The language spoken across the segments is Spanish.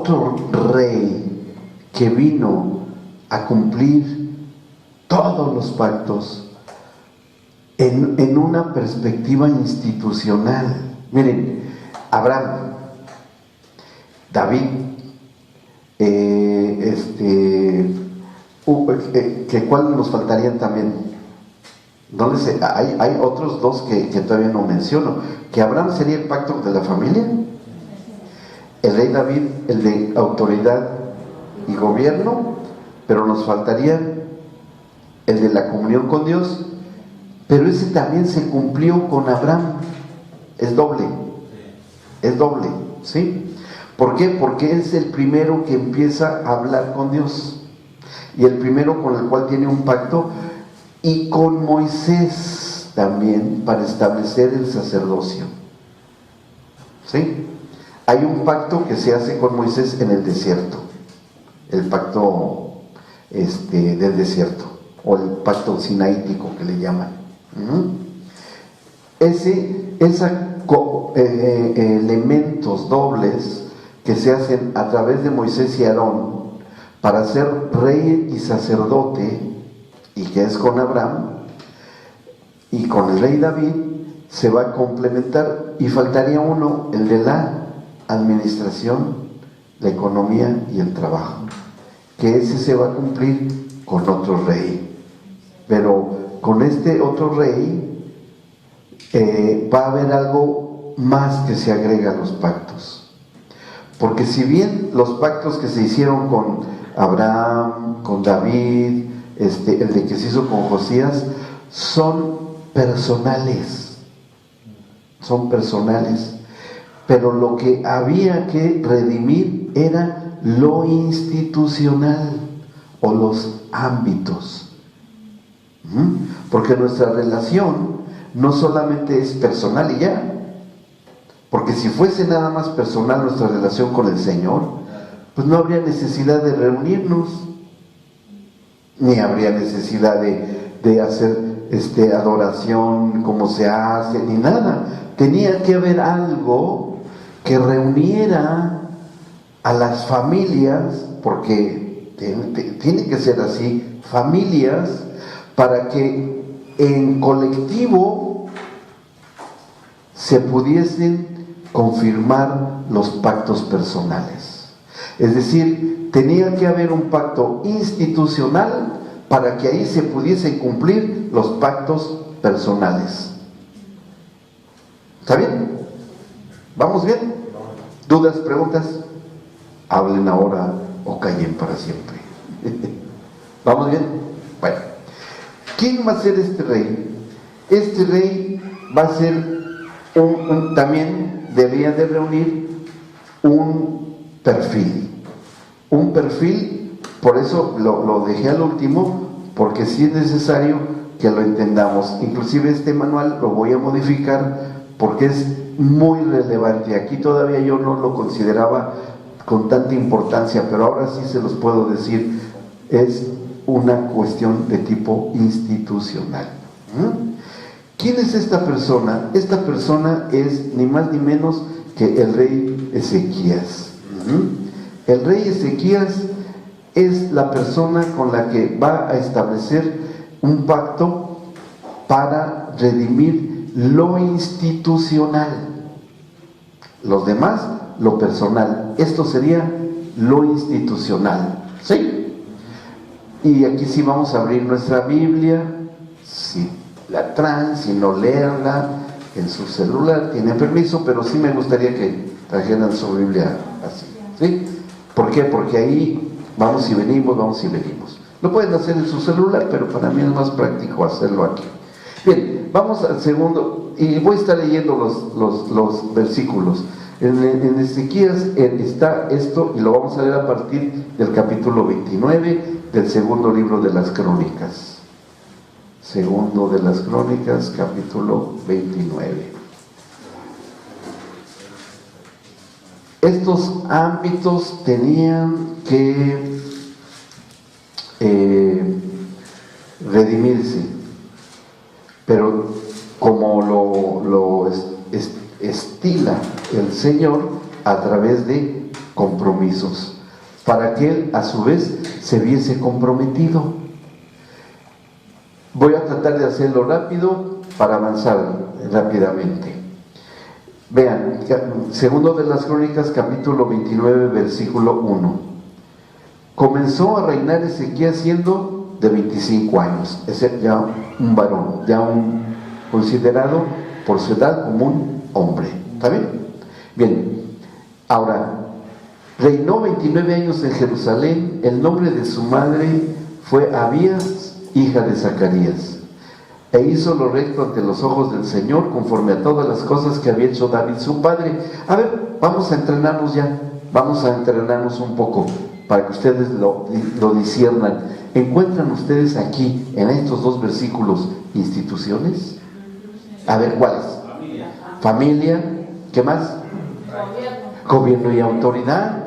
otro rey que vino a cumplir todos los pactos en una perspectiva institucional. Miren, Abraham, David, ¿cuál nos faltarían también? Hay otros dos que todavía no menciono. Que Abraham sería el pacto de la familia, el rey David el de autoridad y gobierno, pero nos faltaría el de la comunión con Dios, pero ese también se cumplió con Abraham. Es doble, ¿sí? ¿Por qué? Porque es el primero que empieza a hablar con Dios y el primero con el cual tiene un pacto, y con Moisés también para establecer el sacerdocio, ¿sí? Hay un pacto que se hace con Moisés en el desierto, el pacto del desierto, o el pacto sinaítico que le llaman. Elementos dobles que se hacen a través de Moisés y Aarón para ser rey y sacerdote, y que es con Abraham y con el rey David, se va a complementar, y faltaría uno, el de la administración, la economía y el trabajo, que ese se va a cumplir con otro rey. Pero con este otro rey va a haber algo más que se agrega a los pactos, porque si bien los pactos que se hicieron con Abraham, con David, el de que se hizo con Josías, son personales, pero lo que había que redimir era lo institucional o los ámbitos, porque nuestra relación no solamente es personal y ya, porque si fuese nada más personal nuestra relación con el Señor, pues no habría necesidad de reunirnos, ni habría necesidad de hacer adoración como se hace, ni nada. Tenía que haber algo que reuniera a las familias, porque tiene que ser así, familias, para que en colectivo se pudiesen confirmar los pactos personales. Es decir, tenía que haber un pacto institucional para que ahí se pudiesen cumplir los pactos personales. ¿Está bien? ¿Vamos bien? ¿Dudas, preguntas? Hablen ahora o callen para siempre. ¿Vamos bien? Bueno, ¿quién va a ser este rey? Este rey va a ser también debía de reunir un perfil, por eso lo dejé al último, porque sí es necesario que lo entendamos. Inclusive este manual lo voy a modificar porque es muy relevante. Aquí todavía yo no lo consideraba con tanta importancia, pero ahora sí se los puedo decir, es una cuestión de tipo institucional. ¿Quién es esta persona? Esta persona es ni más ni menos que el rey Ezequías. El rey Ezequías es la persona con la que va a establecer un pacto para redimir lo institucional. Los demás, lo personal. Esto sería lo institucional. ¿Sí? Y aquí sí vamos a abrir nuestra Biblia. Si la traen, si no, leerla en su celular, tienen permiso, pero sí me gustaría que trajeran su Biblia así. ¿Sí? ¿Por qué? Porque ahí vamos y venimos. Lo pueden hacer en su celular, pero para mí es más práctico hacerlo aquí. Bien, vamos al segundo, y voy a estar leyendo los versículos. En Ezequías está esto, y lo vamos a leer a partir del capítulo 29 del segundo libro de las Crónicas. Segundo de las Crónicas, capítulo 29. Estos ámbitos tenían que redimirse, pero como lo estila el Señor a través de compromisos, para que él a su vez se viese comprometido. Voy a tratar de hacerlo rápido para avanzar rápidamente. Vean, segundo de las Crónicas, capítulo 29, versículo 1. Comenzó a reinar Ezequías siendo de 25 años, es ya un varón, ya un considerado por su edad como un hombre. ¿Está bien? Bien, ahora, reinó 29 años en Jerusalén. El nombre de su madre fue Abías, hija de Zacarías, e hizo lo recto ante los ojos del Señor, conforme a todas las cosas que había hecho David su padre. A ver, vamos a entrenarnos ya, vamos a entrenarnos un poco para que ustedes lo disciernan. ¿Encuentran ustedes aquí, en estos dos versículos, instituciones? A ver, ¿cuáles? Familia, ¿qué más? Gobierno y autoridad.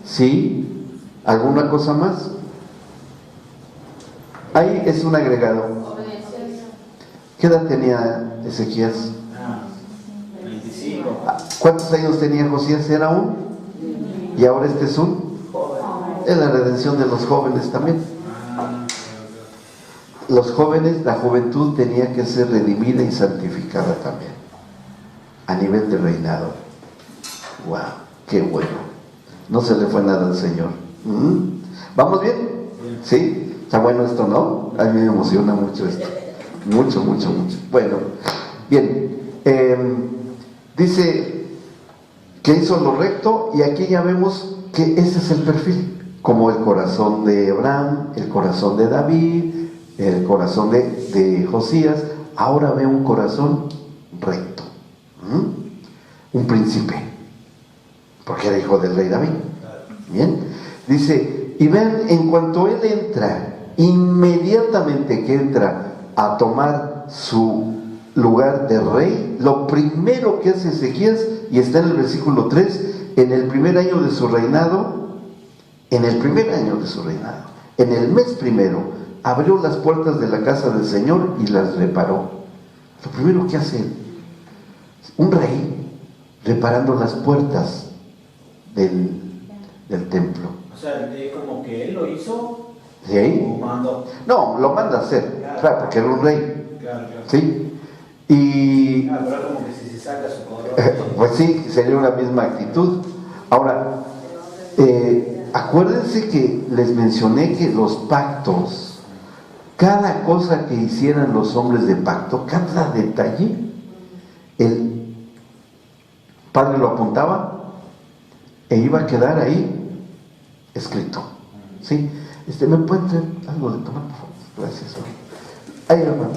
¿Sí? ¿Alguna cosa más? Ahí es un agregado. ¿Qué edad tenía Ezequías? 25. ¿Cuántos años tenía Josías? Era un. Y ahora este es un. Es la redención de los jóvenes también. Los jóvenes, la juventud tenía que ser redimida y santificada también, a nivel de reinado. ¡Wow! ¡Qué bueno! No se le fue nada al Señor. ¿Vamos bien? ¿Sí? Está bueno esto, ¿no? A mí me emociona mucho esto. Mucho. Bueno, bien. Dice que hizo lo recto, y aquí ya vemos que ese es el perfil. Como el corazón de Abraham, el corazón de David, el corazón de Josías. Ahora ve un corazón recto. Un príncipe, porque era hijo del rey David. Bien, dice, y vean, en cuanto él entra, inmediatamente que entra a tomar su lugar de rey, lo primero que hace Ezequías, y está en el versículo 3, en el primer año de su reinado, en el mes primero, abrió las puertas de la casa del Señor y las reparó. Lo primero que hace un rey, reparando las puertas del templo. O sea, como que él lo hizo. ¿Sí? ¿O mandó? No, lo manda a hacer, claro, porque era un rey. Claro. ¿Sí? Y pero como que si se saca su corona. pues sí, sería una misma actitud. Ahora, acuérdense que les mencioné que los pactos, cada cosa que hicieran los hombres de pacto, cada detalle, el padre lo apuntaba e iba a quedar ahí escrito. ¿Sí? ¿Me pueden traer algo de tomar, por favor? Gracias. Ahí, hermano.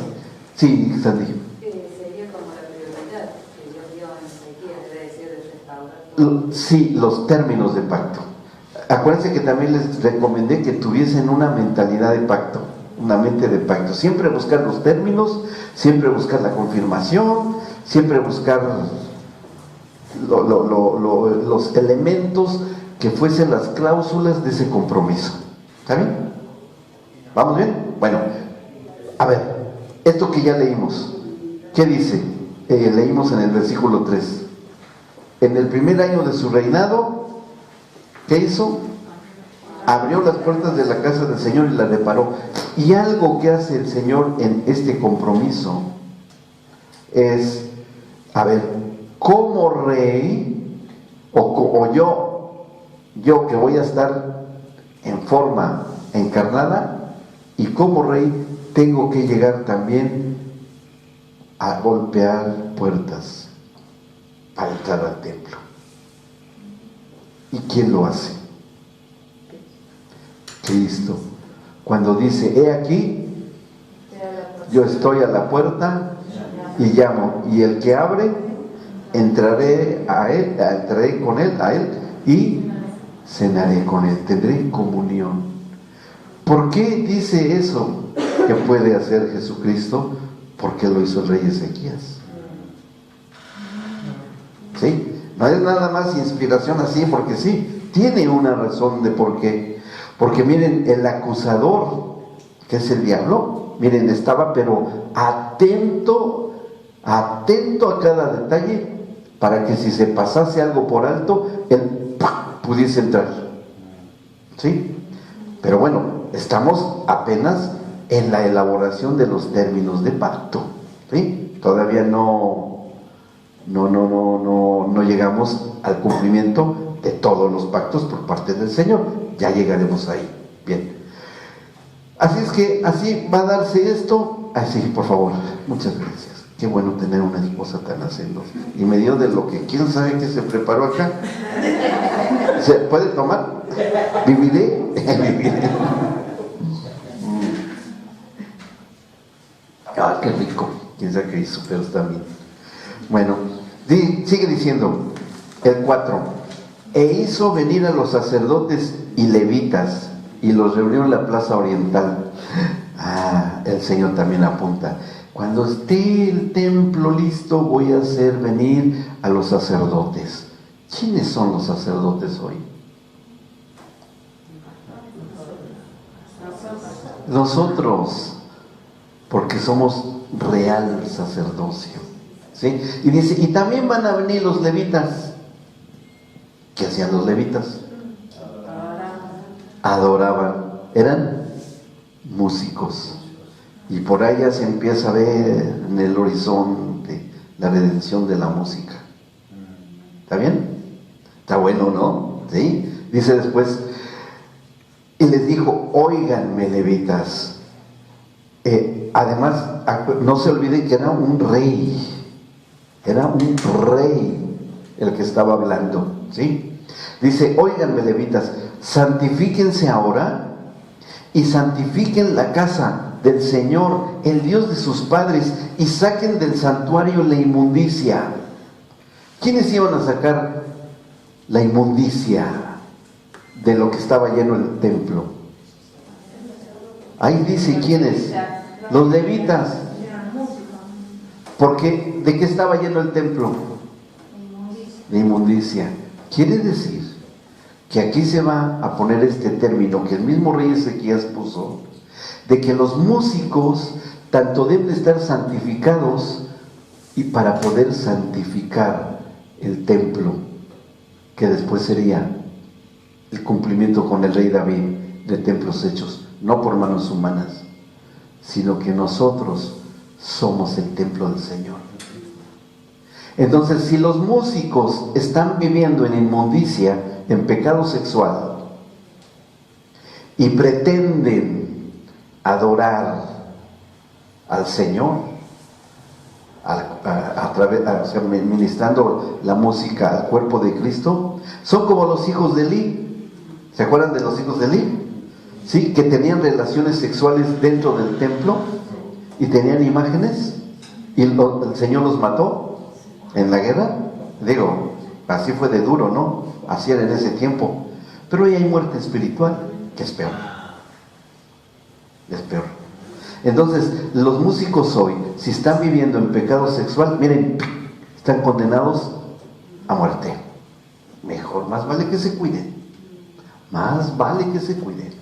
Sí, Sandy. Sería como la prioridad que Dios dio en Ezequías, debe decir, de restaurar. Sí, los términos de pacto. Acuérdense que también les recomendé que tuviesen una mentalidad de pacto, una mente de pacto. Siempre buscar los términos, siempre buscar la confirmación, siempre buscar los elementos que fuesen las cláusulas de ese compromiso. ¿Está bien? ¿Vamos bien? Bueno, a ver, esto que ya leímos, ¿qué dice? Leímos en el versículo 3. En el primer año de su reinado, ¿qué hizo? Abrió las puertas de la casa del Señor y la reparó. Y algo que hace el Señor en este compromiso es, a ver, como rey, o yo que voy a estar en forma encarnada, y como rey tengo que llegar también a golpear puertas para entrar al templo. ¿Y quién lo hace? Cristo. Cuando dice, he aquí, yo estoy a la puerta y llamo, y el que abre, entraré con él, a él, y cenaré con él, tendré comunión. ¿Por qué dice eso que puede hacer Jesucristo? Porque lo hizo el rey Ezequías. ¿Sí? No es nada más inspiración así porque sí, tiene una razón de por qué. Porque miren, el acusador, que es el diablo, miren, estaba pero atento a cada detalle, para que si se pasase algo por alto, él pudiese entrar. ¿Sí? Pero bueno, estamos apenas en la elaboración de los términos de pacto. ¿Sí? Todavía no llegamos al cumplimiento de todos los pactos por parte del Señor. Ya llegaremos ahí. Bien. Así es que así va a darse esto. Así, por favor, muchas gracias. Qué bueno tener una esposa tan hacendosa. Y me dio de lo que quién sabe que se preparó acá. ¿Se puede tomar? ¿Viviré? Viviré. Ah, qué rico. Quién sabe qué hizo, pero está bien. Bueno, sigue diciendo el 4. E hizo venir a los sacerdotes y levitas y los reunió en la plaza oriental. Ah, el Señor también apunta. Cuando esté el templo listo, voy a hacer venir a los sacerdotes. ¿Quiénes son los sacerdotes hoy? Nosotros, porque somos real sacerdocio. ¿Sí? Y dice, y también van a venir los levitas. ¿Qué hacían los levitas? Adoraban. Eran músicos. Y por ahí ya se empieza a ver en el horizonte la redención de la música. ¿Está bien? Está bueno, ¿no? ¿Sí? Dice después, y les dijo, óiganme, levitas. Además, no se olviden que era un rey. Era un rey el que estaba hablando. ¿Sí? Dice, óiganme, levitas, santifíquense ahora y santifiquen la casa del Señor, el Dios de sus padres, y saquen del santuario la inmundicia. ¿Quiénes iban a sacar la inmundicia de lo que estaba lleno el templo? Ahí dice quiénes. Los levitas. Porque ¿de qué estaba lleno el templo? De inmundicia. Quiere decir que aquí se va a poner este término que el mismo rey Ezequías puso, de que los músicos tanto deben estar santificados y para poder santificar el templo, que después sería el cumplimiento con el rey David de templos hechos, no por manos humanas, sino que nosotros somos el templo del Señor. Entonces, si los músicos están viviendo en inmundicia, en pecado sexual, y pretenden adorar al Señor a través, o sea, ministrando la música al cuerpo de Cristo, son como los hijos de Elí. ¿Se acuerdan de los hijos de Elí? ¿Sí? Que tenían relaciones sexuales dentro del templo y tenían imágenes y el Señor los mató en la guerra. Digo, así fue de duro, ¿no? Así era en ese tiempo. Pero hoy hay muerte espiritual, que es peor. Es peor. Entonces, los músicos hoy, si están viviendo en pecado sexual, miren, están condenados a muerte. Mejor, más vale que se cuiden. Más vale que se cuiden.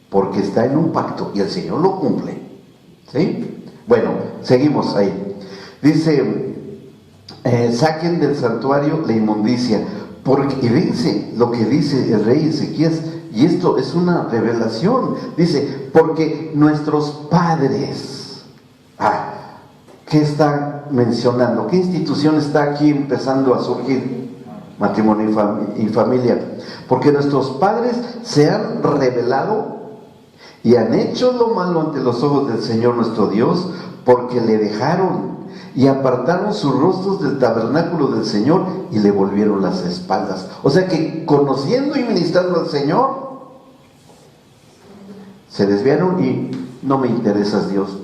Porque está en un pacto y el Señor lo cumple. ¿Sí? Bueno, seguimos ahí. Dice, saquen del santuario la inmundicia. Porque, y fíjense lo que dice el rey Ezequías, y esto es una revelación. Dice, porque nuestros padres, ¿qué está mencionando? ¿Qué institución está aquí empezando a surgir? Matrimonio y familia. Porque nuestros padres se han rebelado y han hecho lo malo ante los ojos del Señor nuestro Dios, porque le dejaron y apartaron sus rostros del tabernáculo del Señor y le volvieron las espaldas. O sea que conociendo y ministrando al Señor, se desviaron y no me interesas, Dios.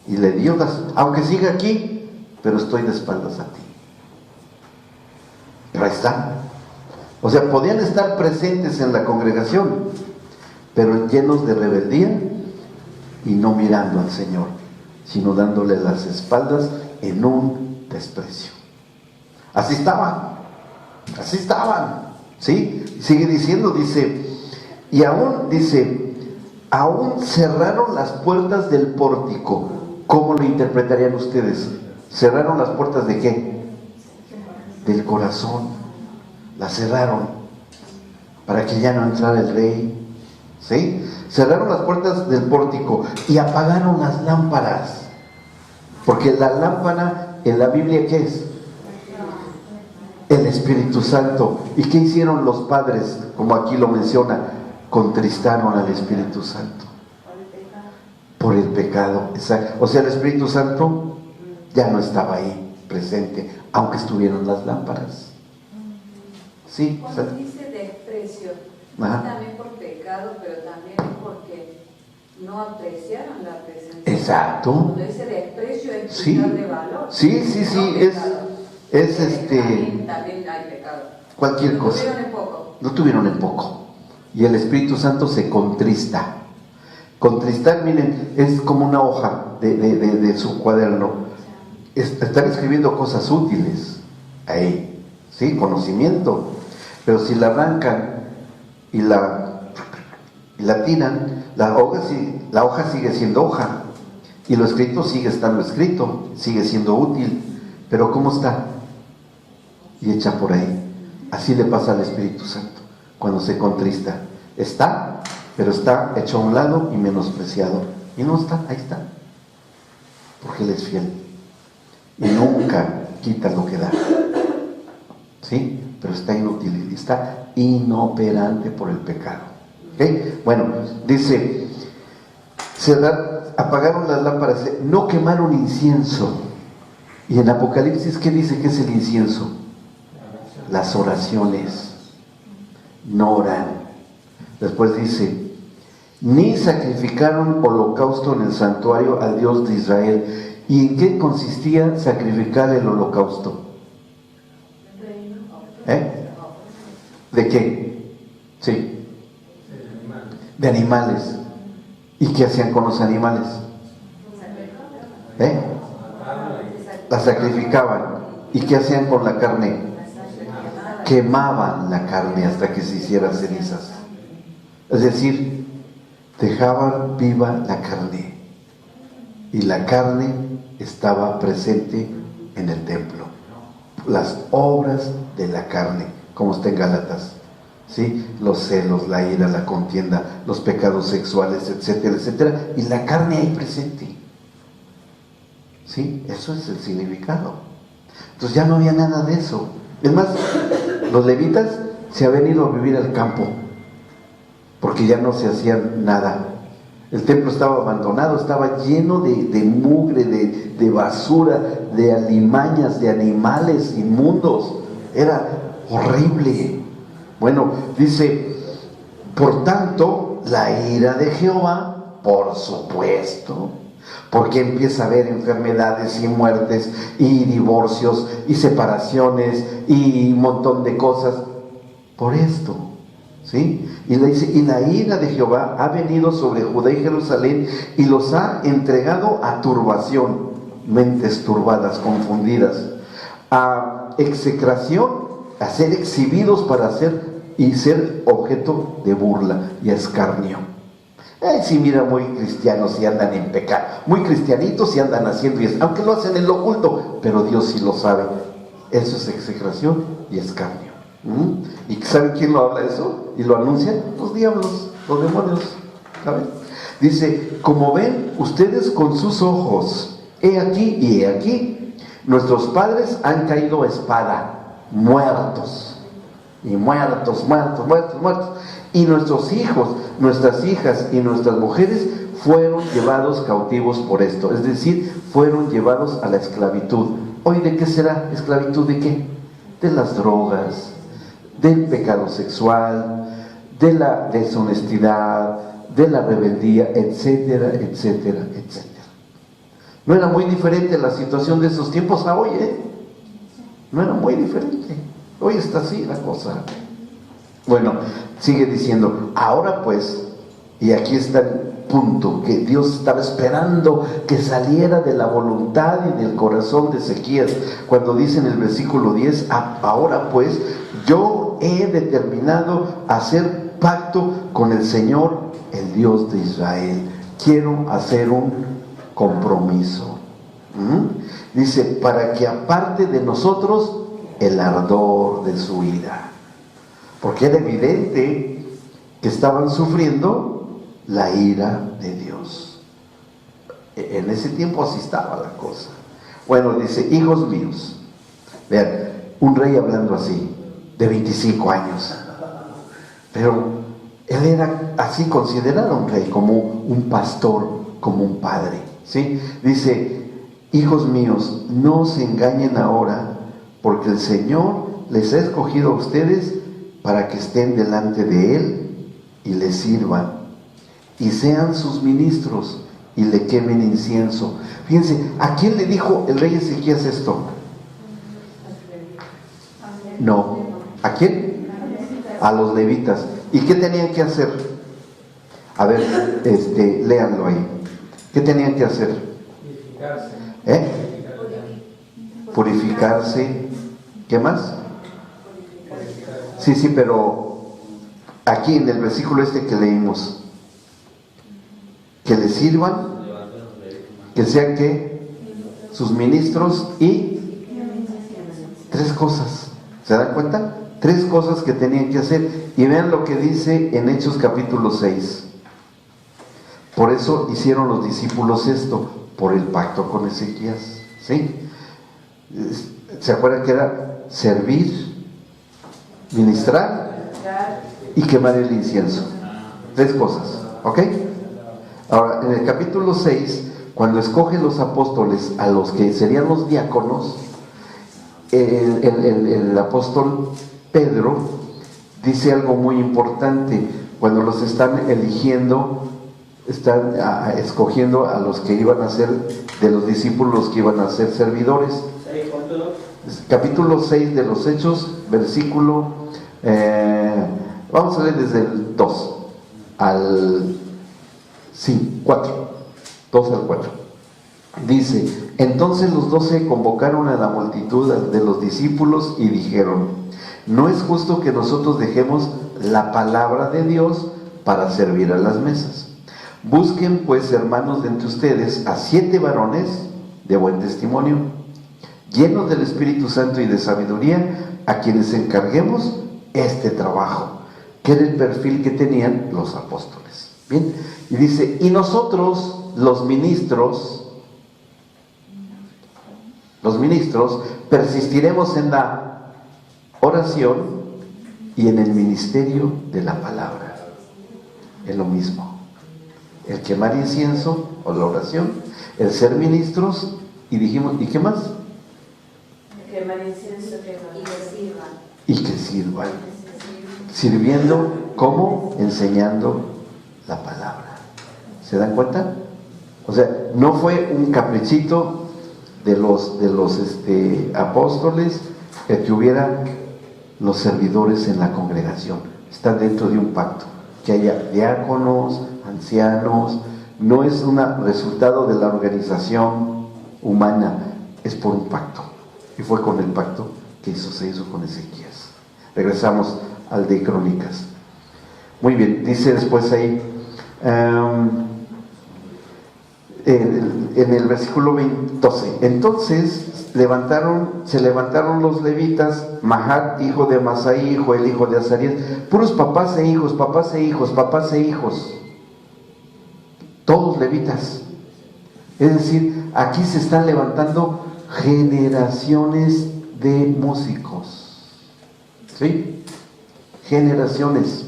Y le dio aunque siga aquí, pero estoy de espaldas a ti. Pero ahí está. O sea, podían estar presentes en la congregación, pero llenos de rebeldía y no mirando al Señor, sino dándole las espaldas en un desprecio. Así estaban, ¿sí? Sigue diciendo, dice, y aún, dice, aún cerraron las puertas del pórtico. ¿Cómo lo interpretarían ustedes? ¿Cerraron las puertas de qué? Del corazón. Las cerraron. para que ya no entrara el rey. ¿Sí? Cerraron las puertas del pórtico y apagaron las lámparas. Porque la lámpara en la Biblia, ¿qué es? El Espíritu Santo. ¿Y qué hicieron los padres? Como aquí lo menciona, contristaron al Espíritu Santo. Por el pecado. Exacto. O sea, el Espíritu Santo ya no estaba ahí presente, aunque estuvieron las lámparas. Sí. Cuando dice desprecio, Ajá. también por pecado, pero también es porque no apreciaron la presencia. Exacto. Cuando dice desprecio es Sí. quitarle valor. Sí, No es también hay pecado. cualquier cosa. Lo tuvieron en poco. Lo tuvieron en poco. Y el Espíritu Santo se contrista. Contristar, miren, es como una hoja de su cuaderno. Están escribiendo cosas útiles ahí, ¿sí? Conocimiento. Pero si la arrancan y la tiran, la hoja sigue siendo hoja. Y lo escrito sigue estando escrito, sigue siendo útil. Pero ¿cómo está? Y echa por ahí. Así le pasa al Espíritu Santo cuando se contrista. Está, pero está hecho a un lado y menospreciado. Y no está, ahí está. Porque Él es fiel. Y nunca quita lo que da. ¿Sí? Pero está inútil, está inoperante por el pecado. ¿Okay? Bueno, dice, apagaron las lámparas, no quemaron incienso. Y en Apocalipsis, ¿qué dice que es el incienso? Las oraciones. No oran. Después dice, ni sacrificaron holocausto en el santuario al Dios de Israel. ¿Y en qué consistía sacrificar el holocausto? ¿De qué? Sí. De animales. ¿Y qué hacían con los animales? La sacrificaban. ¿Y qué hacían con la carne? Quemaban la carne hasta que se hiciera cenizas. Es decir, dejaban viva la carne. Y la carne estaba presente en el templo. Las obras de la carne, como está en Gálatas, ¿sí? Los celos, la ira, la contienda, los pecados sexuales, etcétera, etcétera. Y la carne ahí presente. ¿Sí? Eso es el significado. Entonces ya no había nada de eso. Es más, los levitas se habían ido a vivir al campo, porque ya no se hacían nada. El templo estaba abandonado, estaba lleno de mugre, de basura, de alimañas, de animales inmundos. Era horrible. Bueno, dice, por tanto, la ira de Jehová, por supuesto, porque empieza a haber enfermedades y muertes y divorcios y separaciones y un montón de cosas por esto, ¿sí? Y le dice, y la ira de Jehová ha venido sobre Judá y Jerusalén y los ha entregado a turbación, mentes turbadas, confundidas, a execración, a ser exhibidos para ser objeto de burla y escarnio. Sí, mira, muy cristianos y andan en pecado, muy cristianitos y andan haciendo eso, aunque lo hacen en lo oculto, pero Dios sí lo sabe. Eso es execración y escarnio. ¿Y saben quién lo habla eso? Y lo anuncian los diablos, los demonios, ¿saben? Dice, como ven ustedes con sus ojos, he aquí y he aquí, nuestros padres han caído a espada, muertos, y muertos, y nuestros hijos, nuestras hijas y nuestras mujeres fueron llevados cautivos por esto, es decir, fueron llevados a la esclavitud. ¿Hoy de qué será? ¿Esclavitud de qué? De las drogas, del pecado sexual, de la deshonestidad, de la rebeldía, etcétera, etcétera, etcétera. No era muy diferente la situación de esos tiempos a hoy, No era muy diferente. Hoy está así la cosa. Bueno, sigue diciendo, ahora pues, y aquí está el punto, que Dios estaba esperando que saliera de la voluntad y del corazón de Ezequías, cuando dice en el versículo 10, ahora pues, yo he determinado hacer pacto con el Señor, el Dios de Israel. Quiero hacer un compromiso. Dice, para que aparte de nosotros el ardor de su ira. porque era evidente que estaban sufriendo la ira de Dios. En ese tiempo así estaba la cosa. Bueno, dice, hijos míos, vean, un rey hablando así, de 25 años, pero él era así considerado un rey, como un pastor, como un padre, ¿sí? Dice, hijos míos, no se engañen ahora, porque el Señor les ha escogido a ustedes para que estén delante de Él y le sirvan, y sean sus ministros, y le quemen incienso. Fíjense, ¿a quién le dijo el rey Ezequías esto? No, ¿a quién? A los levitas. ¿Y qué tenían que hacer? A ver, léanlo ahí. ¿Qué tenían que hacer? Purificarse. ¿Qué más? Sí, pero aquí en el versículo que leímos, que le sirvan, que sean ¿qué? Sus ministros y 3 cosas. ¿Se dan cuenta? 3 cosas que tenían que hacer. Y vean lo que dice en Hechos capítulo 6. Por eso hicieron los discípulos esto, por el pacto con Ezequías, ¿sí? ¿Se acuerdan que era servir, ministrar y quemar el incienso? 3 cosas, ¿ok? Ahora, en el capítulo 6, cuando escoge los apóstoles a los que serían los diáconos, el apóstol Pedro dice algo muy importante. Cuando los están eligiendo, están escogiendo a los que iban a ser, de los discípulos que iban a ser servidores. Capítulo 6 de los Hechos, versículo, vamos a leer desde el 2 al 4, 2 al 4. Dice, entonces los 12 convocaron a la multitud de los discípulos y dijeron, no es justo que nosotros dejemos la palabra de Dios para servir a las mesas. Busquen pues, hermanos, de entre ustedes a 7 varones de buen testimonio, llenos del Espíritu Santo y de sabiduría, a quienes encarguemos este trabajo, que era el perfil que tenían los apóstoles. Bien, y dice, y nosotros, los ministros, persistiremos en la oración y en el ministerio de la palabra. Es lo mismo. El quemar incienso o la oración, el ser ministros, y dijimos, ¿y qué más? Quemar incienso, y que sirvan. Sirviendo, ¿cómo? Enseñando la palabra. ¿Se dan cuenta? O sea, no fue un caprichito de los apóstoles que hubiera los servidores en la congregación. Está dentro de un pacto, que haya diáconos, ancianos. No es un resultado de la organización humana, es por un pacto, y fue con el pacto que se hizo con Ezequías. Regresamos al de Crónicas. Muy bien, dice después ahí en el versículo 12, entonces se levantaron los levitas, Mahat, hijo de Amasai, el hijo de Azarías, puros papás e hijos, todos levitas. Es decir, aquí se están levantando generaciones de músicos, ¿sí? Generaciones.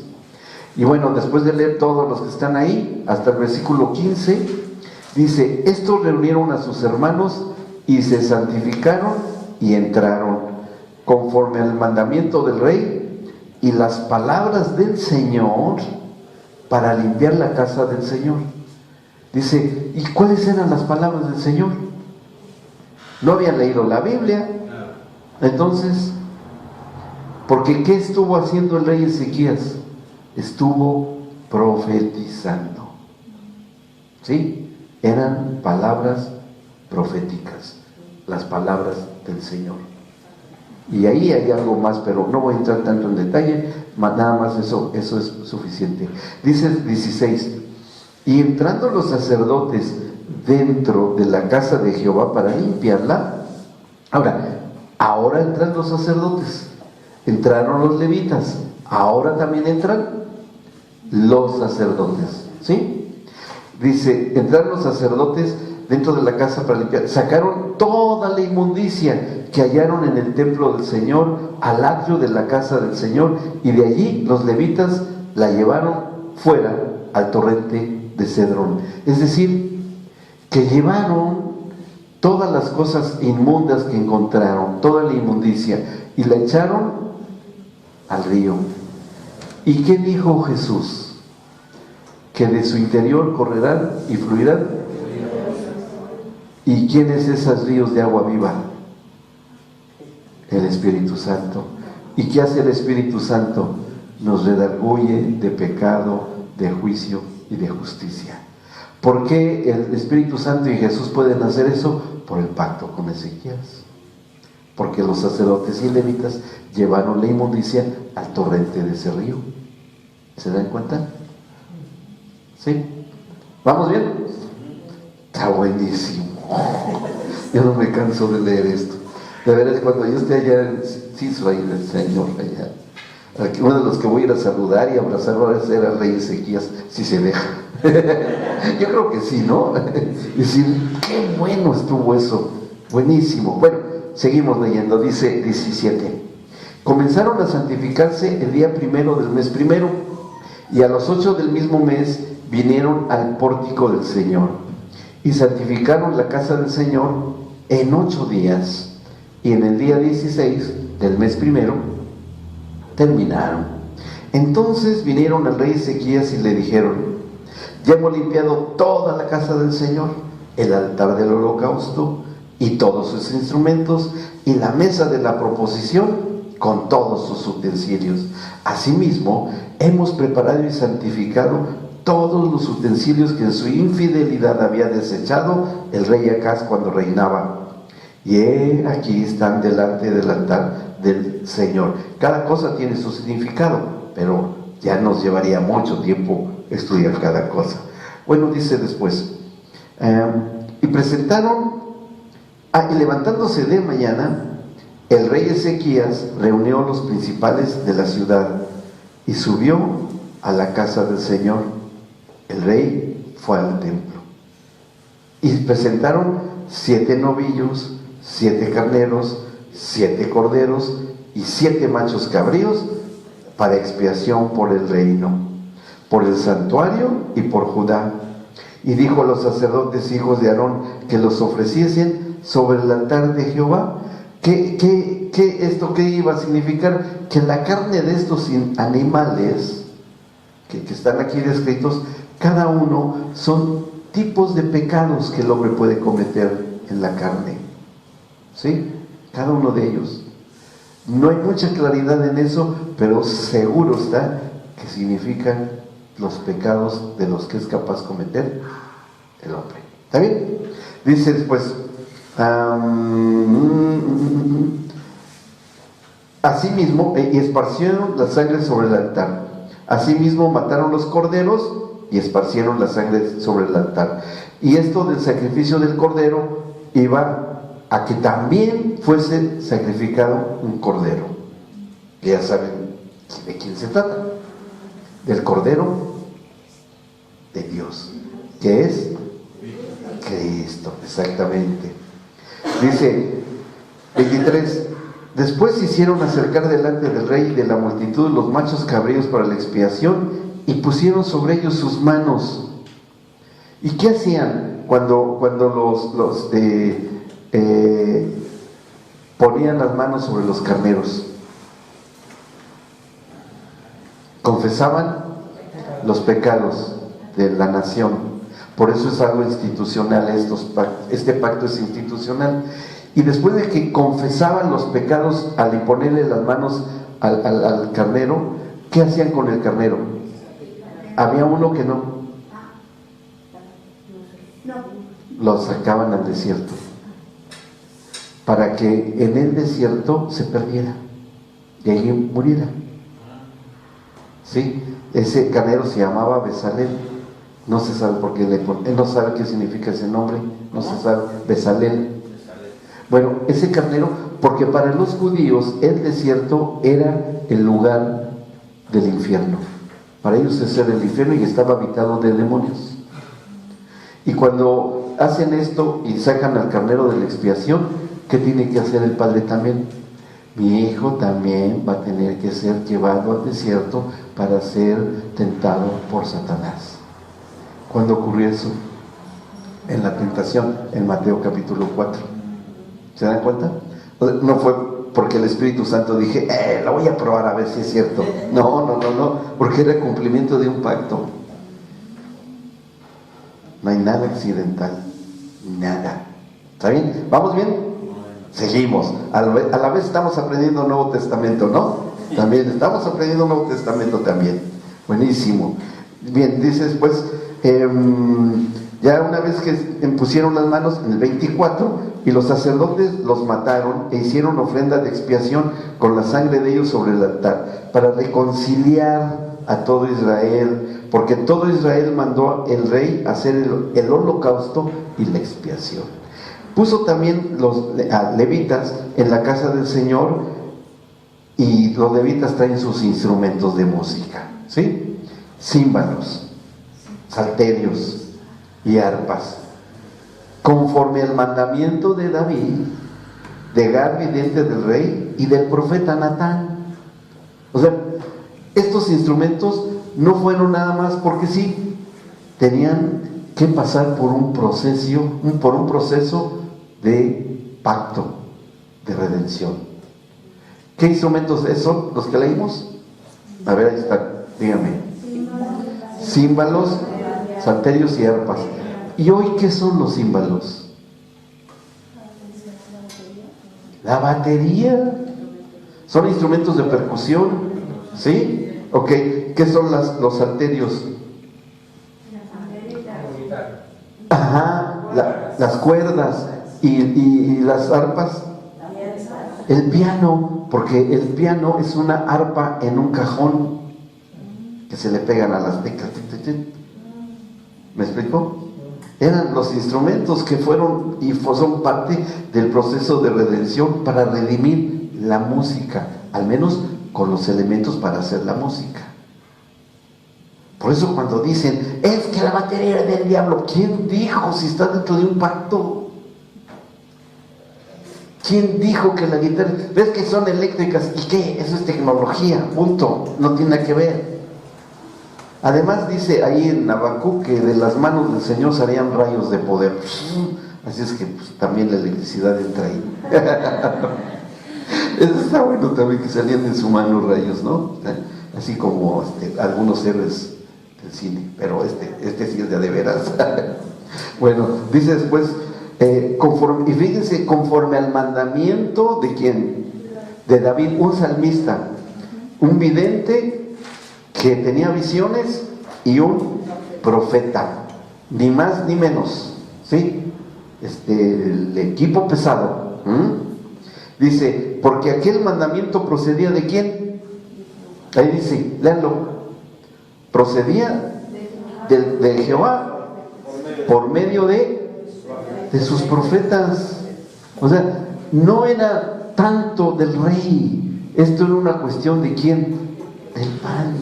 Y bueno, después de leer todos los que están ahí, hasta el versículo 15, dice, estos reunieron a sus hermanos y se santificaron y entraron conforme al mandamiento del rey y las palabras del Señor para limpiar la casa del Señor. Dice, ¿y cuáles eran las palabras del Señor? No habían leído la Biblia. Entonces, porque ¿qué estuvo haciendo el rey Ezequías? Estuvo profetizando, ¿sí? Eran palabras proféticas, las palabras del Señor. Y ahí hay algo más, pero no voy a entrar tanto en detalle, nada más eso es suficiente. Dice 16, y entrando los sacerdotes dentro de la casa de Jehová para limpiarla. Ahora entran los sacerdotes, entraron los levitas, ahora también entran los sacerdotes, ¿sí? Dice, entraron los sacerdotes dentro de la casa para limpiar, sacaron toda la inmundicia que hallaron en el templo del Señor al atrio de la casa del Señor, y de allí los levitas la llevaron fuera al torrente de Cedrón. Es decir, que llevaron todas las cosas inmundas que encontraron, toda la inmundicia, y la echaron al río. ¿Y qué dijo Jesús? Que de su interior correrán y fluirán. ¿Y quién es esos ríos de agua viva? El Espíritu Santo. ¿Y qué hace el Espíritu Santo? Nos redarguye de pecado, de juicio y de justicia. ¿Por qué el Espíritu Santo y Jesús pueden hacer eso? Por el pacto con Ezequías. Porque los sacerdotes y levitas llevaron la inmundicia al torrente de ese río. ¿Se dan cuenta? ¿Sí? ¿Vamos bien? Está buenísimo. Yo no me canso de leer esto. De veras, cuando yo esté allá en Israel, el Señor allá, uno de los que voy a ir a saludar y abrazar va a ser al rey Ezequías, si se deja. Yo creo que sí, ¿no? Decir, qué bueno estuvo eso, buenísimo. Bueno, seguimos leyendo, dice 17. Comenzaron a santificarse el día primero del mes primero, y a los 8 del mismo mes vinieron al pórtico del Señor, y santificaron la casa del Señor en 8 días, y en el día 16 del mes primero terminaron. Entonces vinieron al rey Ezequías y le dijeron: ya hemos limpiado toda la casa del Señor, el altar del holocausto y todos sus instrumentos, y la mesa de la proposición con todos sus utensilios. Asimismo, hemos preparado y santificado todos los utensilios que en su infidelidad había desechado el rey Acaz cuando reinaba. Y aquí están delante del altar del Señor. Cada cosa tiene su significado, pero ya nos llevaría mucho tiempo estudiar cada cosa. Bueno, dice después, y presentaron, y levantándose de mañana, el rey Ezequías reunió los principales de la ciudad y subió a la casa del Señor. El rey fue al templo y presentaron 7 novillos, 7 carneros, 7 corderos y 7 machos cabríos para expiación por el reino, por el santuario y por Judá. Y dijo a los sacerdotes hijos de Aarón que los ofreciesen sobre el altar de Jehová. ¿Esto qué iba a significar? Que la carne de estos animales que están aquí descritos, cada uno son tipos de pecados que el hombre puede cometer en la carne, ¿sí? Cada uno de ellos. No hay mucha claridad en eso, pero seguro está que significan los pecados de los que es capaz de cometer el hombre. ¿Está bien? Dice después, asimismo, y esparcieron la sangre sobre el altar. Asimismo mataron los corderos y esparcieron la sangre sobre el altar. Y esto del sacrificio del cordero iba a que también fuese sacrificado un cordero. Ya saben de quién se trata. Del cordero de Dios, que es Cristo, exactamente. Dice 23. Después hicieron acercar delante del rey y de la multitud los machos cabríos para la expiación y pusieron sobre ellos sus manos. ¿Y qué hacían cuando ponían las manos sobre los carneros? Confesaban los pecados de la nación. Por eso es algo institucional, este pacto es institucional. Y después de que confesaban los pecados al imponerle las manos al carnero, ¿qué hacían con el carnero? Había uno que no. Lo sacaban al desierto, para que en el desierto se perdiera y allí muriera. ¿Sí? Ese carnero se llamaba Bezalel. No se sabe por qué él no sabe qué significa ese nombre, no se sabe. Bezalel. Bueno, ese carnero, porque para los judíos el desierto era el lugar del infierno. Para ellos ese era el infierno y estaba habitado de demonios. Y cuando hacen esto y sacan al carnero de la expiación, ¿qué tiene que hacer el padre también? Mi hijo también va a tener que ser llevado al desierto para ser tentado por Satanás. ¿Cuándo ocurrió eso? En la tentación, en Mateo capítulo 4. ¿Se dan cuenta? No fue porque el Espíritu Santo dije, la voy a probar a ver si es cierto. No, porque era cumplimiento de un pacto. No hay nada accidental, nada. ¿Está bien? ¿Vamos bien? Seguimos. A la vez estamos aprendiendo el Nuevo Testamento, ¿no? También estamos aprendiendo el Nuevo Testamento también. Buenísimo. Bien, dices pues, ya una vez que pusieron las manos en el 24, y los sacerdotes los mataron e hicieron ofrenda de expiación con la sangre de ellos sobre el altar, para reconciliar a todo Israel, porque todo Israel mandó el rey a hacer el holocausto y la expiación. Puso también los levitas en la casa del Señor, y los levitas traen sus instrumentos de música, ¿sí? Címbalos, salterios y arpas, conforme al mandamiento de David, de Gad, vidente del rey, y del profeta Natán. O sea, estos instrumentos no fueron nada más porque sí, tenían que pasar por un proceso de pacto, de redención. ¿Qué instrumentos son los que leímos? A ver, ahí están, dígame. Címbalos, salterios y arpas. ¿Y hoy qué son los címbalos? La batería. Son instrumentos de percusión, ¿sí? Ok, ¿qué son los salterios? Ajá, las cuerdas. ¿Y las arpas? El piano, porque el piano es una arpa en un cajón que se le pegan a las teclas. ¿Me explico? Eran los instrumentos que fueron y son parte del proceso de redención para redimir la música, al menos con los elementos para hacer la música. Por eso cuando dicen, es que la batería era del diablo, ¿quién dijo si está dentro de un pacto? ¿Quién dijo que la guitarra? ¿Ves que son eléctricas? ¿Y qué? Eso es tecnología, punto, no tiene nada que ver. Además dice ahí en Habacuc que de las manos del Señor salían rayos de poder. Así es que pues, también la electricidad entra ahí. Eso está bueno también, que salían en su mano rayos, ¿no? Así como algunos héroes del cine, pero este sí es de veras. Bueno, dice después, y fíjense, conforme al mandamiento de ¿quién? De David, un salmista, un vidente que tenía visiones y un profeta, ni más ni menos, ¿sí? El equipo pesado. Dice, porque aquel mandamiento procedía de ¿quién? Ahí dice, léanlo. Procedía de Jehová por medio de sus profetas. O sea, no era tanto del rey, esto era una cuestión de ¿quién? Del Padre.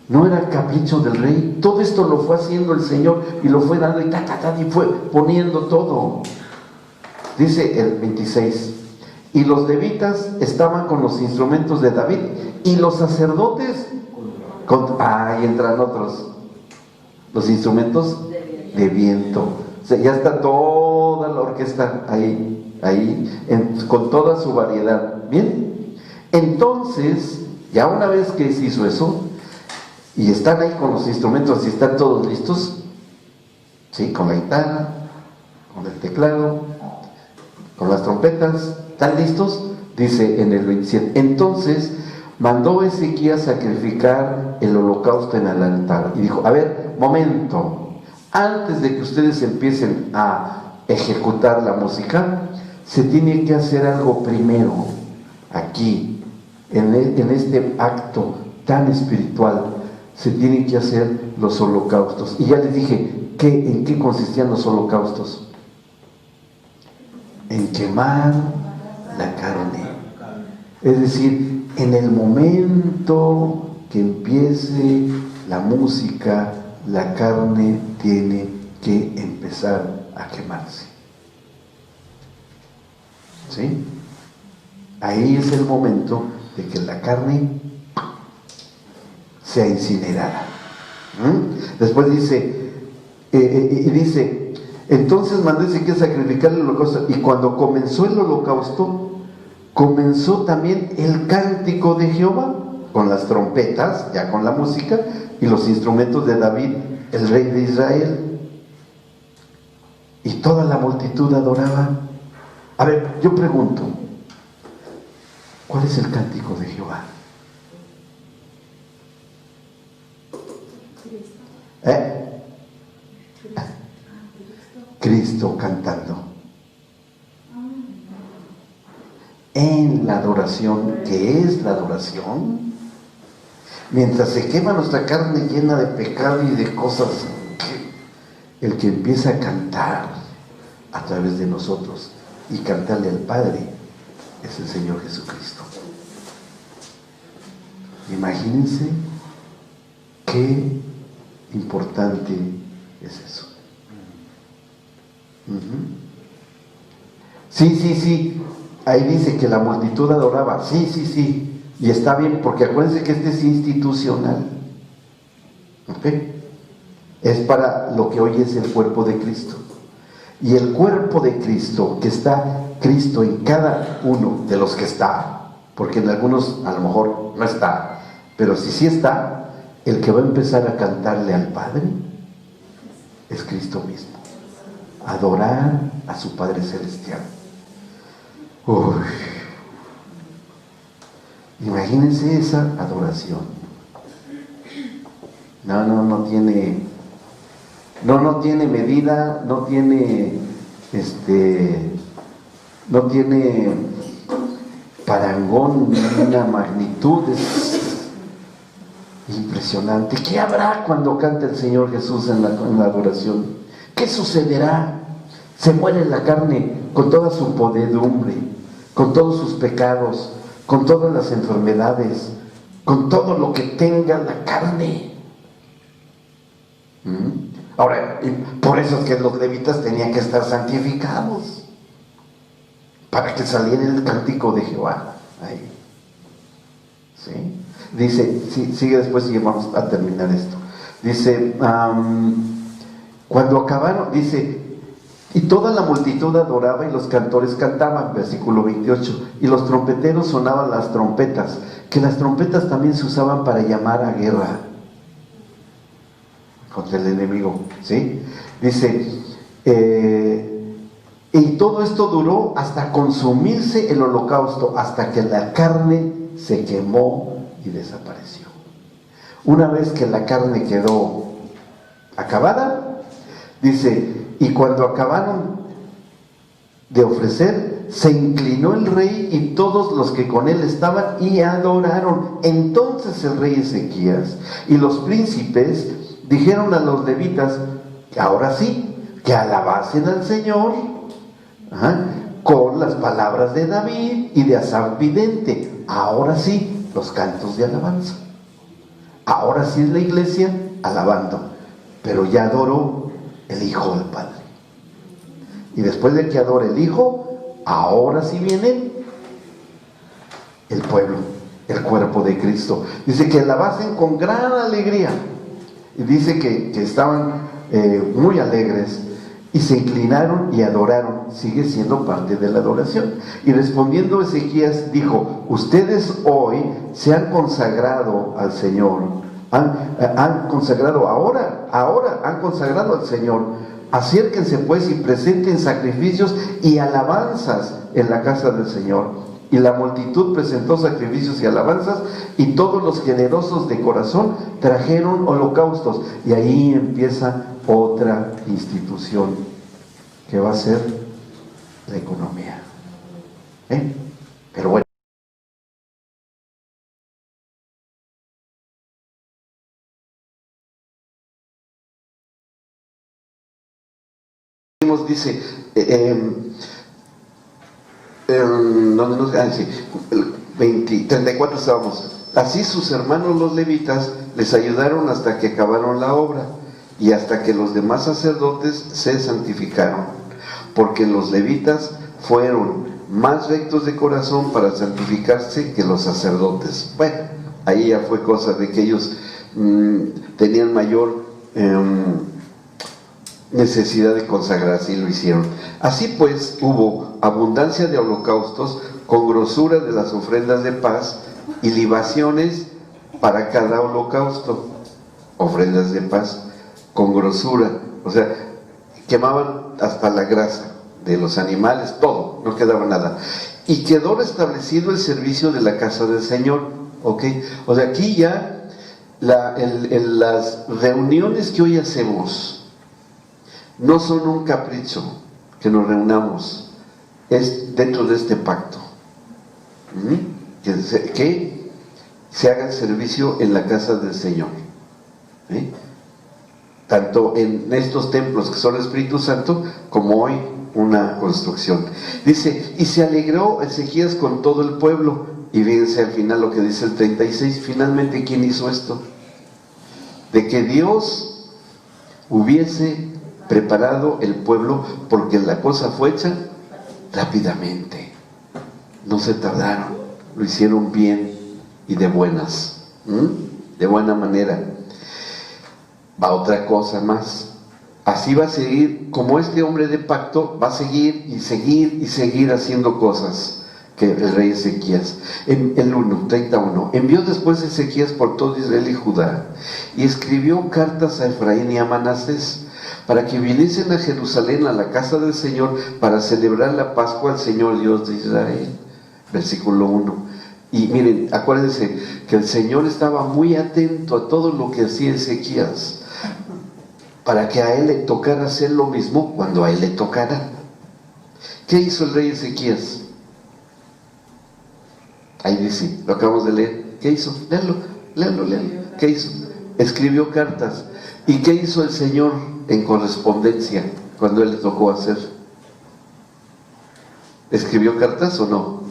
No era el capricho del rey, todo esto lo fue haciendo el Señor y lo fue dando y fue poniendo todo. Dice el 26, y los levitas estaban con los instrumentos de David, y los sacerdotes ahí entran otros, los instrumentos de viento. O sea, ya está toda la orquesta ahí con toda su variedad. Bien, entonces ya una vez que se hizo eso y están ahí con los instrumentos y están todos listos, ¿sí? Con la guitarra, con el teclado, con las trompetas, ¿están listos? Dice en el 27, entonces mandó Ezequías sacrificar el holocausto en el altar y dijo, a ver, momento, antes de que ustedes empiecen a ejecutar la música, se tiene que hacer algo primero aquí, en este acto tan espiritual. Se tienen que hacer los holocaustos. Y ya les dije, ¿en qué consistían los holocaustos? En quemar la carne. Es decir, en el momento que empiece la música, la carne tiene que empezar a quemarse. ¿Sí? Ahí es el momento de que la carne sea incinerada. Después dice, entonces mandó Ezequiel sacrificar el holocausto, y cuando comenzó el holocausto, comenzó también el cántico de Jehová, con las trompetas, ya con la música, y los instrumentos de David, el rey de Israel. Y toda la multitud adoraba. A ver, yo pregunto, ¿cuál es el cántico de Jehová? Cristo cantando. En la adoración, ¿qué es la adoración? Mientras se quema nuestra carne llena de pecado y de cosas, el que empieza a cantar a través de nosotros y cantarle al Padre es el Señor Jesucristo. Imagínense qué importante es eso. Sí, ahí dice que la multitud adoraba, sí, y está bien, porque acuérdense que este es institucional, ¿ok? Es para lo que hoy es el cuerpo de Cristo, y el cuerpo de Cristo, que está Cristo en cada uno de los que está, porque en algunos a lo mejor no está, pero si sí está, el que va a empezar a cantarle al Padre es Cristo mismo. Adorar a su Padre Celestial. Uy. Imagínense esa adoración. No tiene medida, no tiene parangón, una magnitud. Es impresionante. ¿Qué habrá cuando cante el Señor Jesús en la adoración? ¿Qué sucederá? Se muere la carne con toda su podredumbre, con todos sus pecados, con todas las enfermedades, con todo lo que tenga la carne. Ahora, por eso es que los levitas tenían que estar santificados, para que saliera el cántico de Jehová ahí. ¿Sí? Dice, sigue después y vamos a terminar esto. Dice, cuando acabaron, dice, y toda la multitud adoraba y los cantores cantaban, versículo 28, y los trompeteros sonaban las trompetas, que las trompetas también se usaban para llamar a guerra contra el enemigo, ¿sí? Dice, y todo esto duró hasta consumirse el holocausto, hasta que la carne se quemó y desapareció. Una vez que la carne quedó acabada, dice, y cuando acabaron de ofrecer, se inclinó el rey y todos los que con él estaban y adoraron. Entonces el rey Ezequías y los príncipes dijeron a los levitas, que ahora sí, que alabasen al Señor, con las palabras de David y de Asaf vidente. Ahora sí, los cantos de alabanza. Ahora sí es la iglesia alabando, pero ya adoró el Hijo del Padre. Y después de que adore el Hijo, ahora sí viene el pueblo, el cuerpo de Cristo. Dice que alabasen con gran alegría. Y dice que estaban muy alegres y se inclinaron y adoraron. Sigue siendo parte de la adoración. Y respondiendo Ezequías dijo, ustedes hoy se han consagrado al Señor, han consagrado ahora han consagrado al Señor. Acérquense pues y presenten sacrificios y alabanzas en la casa del Señor. Y la multitud presentó sacrificios y alabanzas, y todos los generosos de corazón trajeron holocaustos. Y ahí empieza otra institución que va a ser la economía. Pero bueno. Dice, 34 estábamos. Así sus hermanos los levitas les ayudaron hasta que acabaron la obra y hasta que los demás sacerdotes se santificaron, porque los levitas fueron más rectos de corazón para santificarse que los sacerdotes. Bueno, ahí ya fue cosa de que ellos tenían mayor necesidad de consagrarse y lo hicieron. Así pues, hubo abundancia de holocaustos con grosura de las ofrendas de paz y libaciones para cada holocausto. Ofrendas de paz con grosura, o sea, quemaban hasta la grasa de los animales, todo, no quedaba nada. Y quedó restablecido el servicio de la casa del Señor, ¿ok? O sea, aquí ya las reuniones que hoy hacemos no son un capricho que nos reunamos, es dentro de este pacto. Que se haga el servicio en la casa del Señor, tanto en estos templos que son el Espíritu Santo, como hoy una construcción. Dice, y se alegró Ezequías con todo el pueblo. Y fíjense al final lo que dice el 36, finalmente, ¿quién hizo esto? De que Dios hubiese preparado el pueblo, porque la cosa fue hecha rápidamente, no se tardaron, lo hicieron bien y de buenas, de buena manera. Va otra cosa más, así va a seguir, como este hombre de pacto va a seguir y seguir y seguir haciendo cosas que el rey Ezequías. En el 31 envió después Ezequías por todo Israel y Judá y escribió cartas a Efraín y a Manasés para que viniesen a Jerusalén, a la casa del Señor, para celebrar la Pascua al Señor Dios de Israel. Versículo 1. Y miren, acuérdense que el Señor estaba muy atento a todo lo que hacía Ezequías, para que a él le tocara hacer lo mismo cuando a él le tocara. ¿Qué hizo el rey Ezequías? Ahí dice, lo acabamos de leer. ¿Qué hizo? Léalo. ¿Qué hizo? Escribió cartas. ¿Y qué hizo el Señor en correspondencia cuando él le tocó hacer? ¿Escribió cartas o no?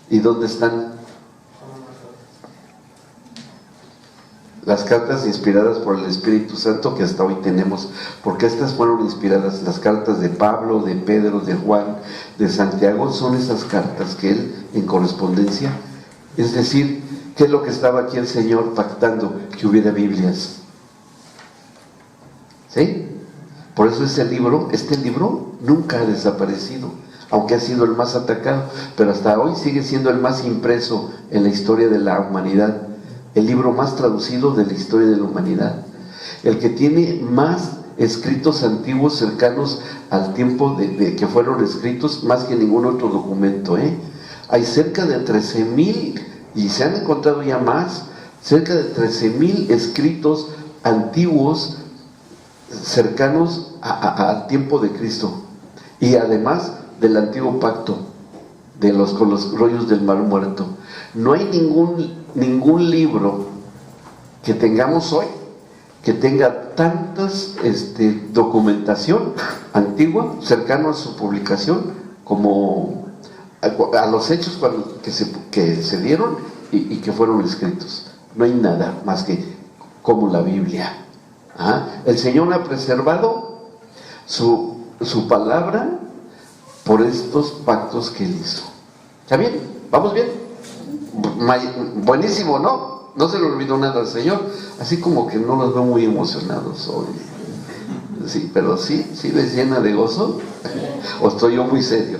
¿Y dónde están? Las cartas inspiradas por el Espíritu Santo que hasta hoy tenemos, porque estas fueron inspiradas, las cartas de Pablo, de Pedro, de Juan, de Santiago, son esas cartas que él en correspondencia, es decir, ¿qué es lo que estaba aquí el Señor pactando? Que hubiera Biblias, ¿sí? Por eso este libro nunca ha desaparecido, aunque ha sido el más atacado, pero hasta hoy sigue siendo el más impreso en la historia de la humanidad. El libro más traducido de la historia de la humanidad, el que tiene más escritos antiguos cercanos al tiempo de que fueron escritos, más que ningún otro documento, Hay cerca de 13,000, y se han encontrado ya más, cerca de 13,000 escritos antiguos cercanos al tiempo de Cristo, y además del antiguo pacto con los rollos del Mar Muerto. No hay ningún libro que tengamos hoy que tenga tantas documentación antigua, cercano a su publicación, como a los hechos que se dieron y que fueron escritos. No hay nada más que como la Biblia. El Señor ha preservado su palabra por estos pactos que Él hizo. ¿Está bien? ¿Vamos bien? Buenísimo, ¿no? No se le olvidó nada al Señor, así como que no los veo muy emocionados hoy. Sí, pero sí les llena de gozo. ¿O estoy yo muy serio?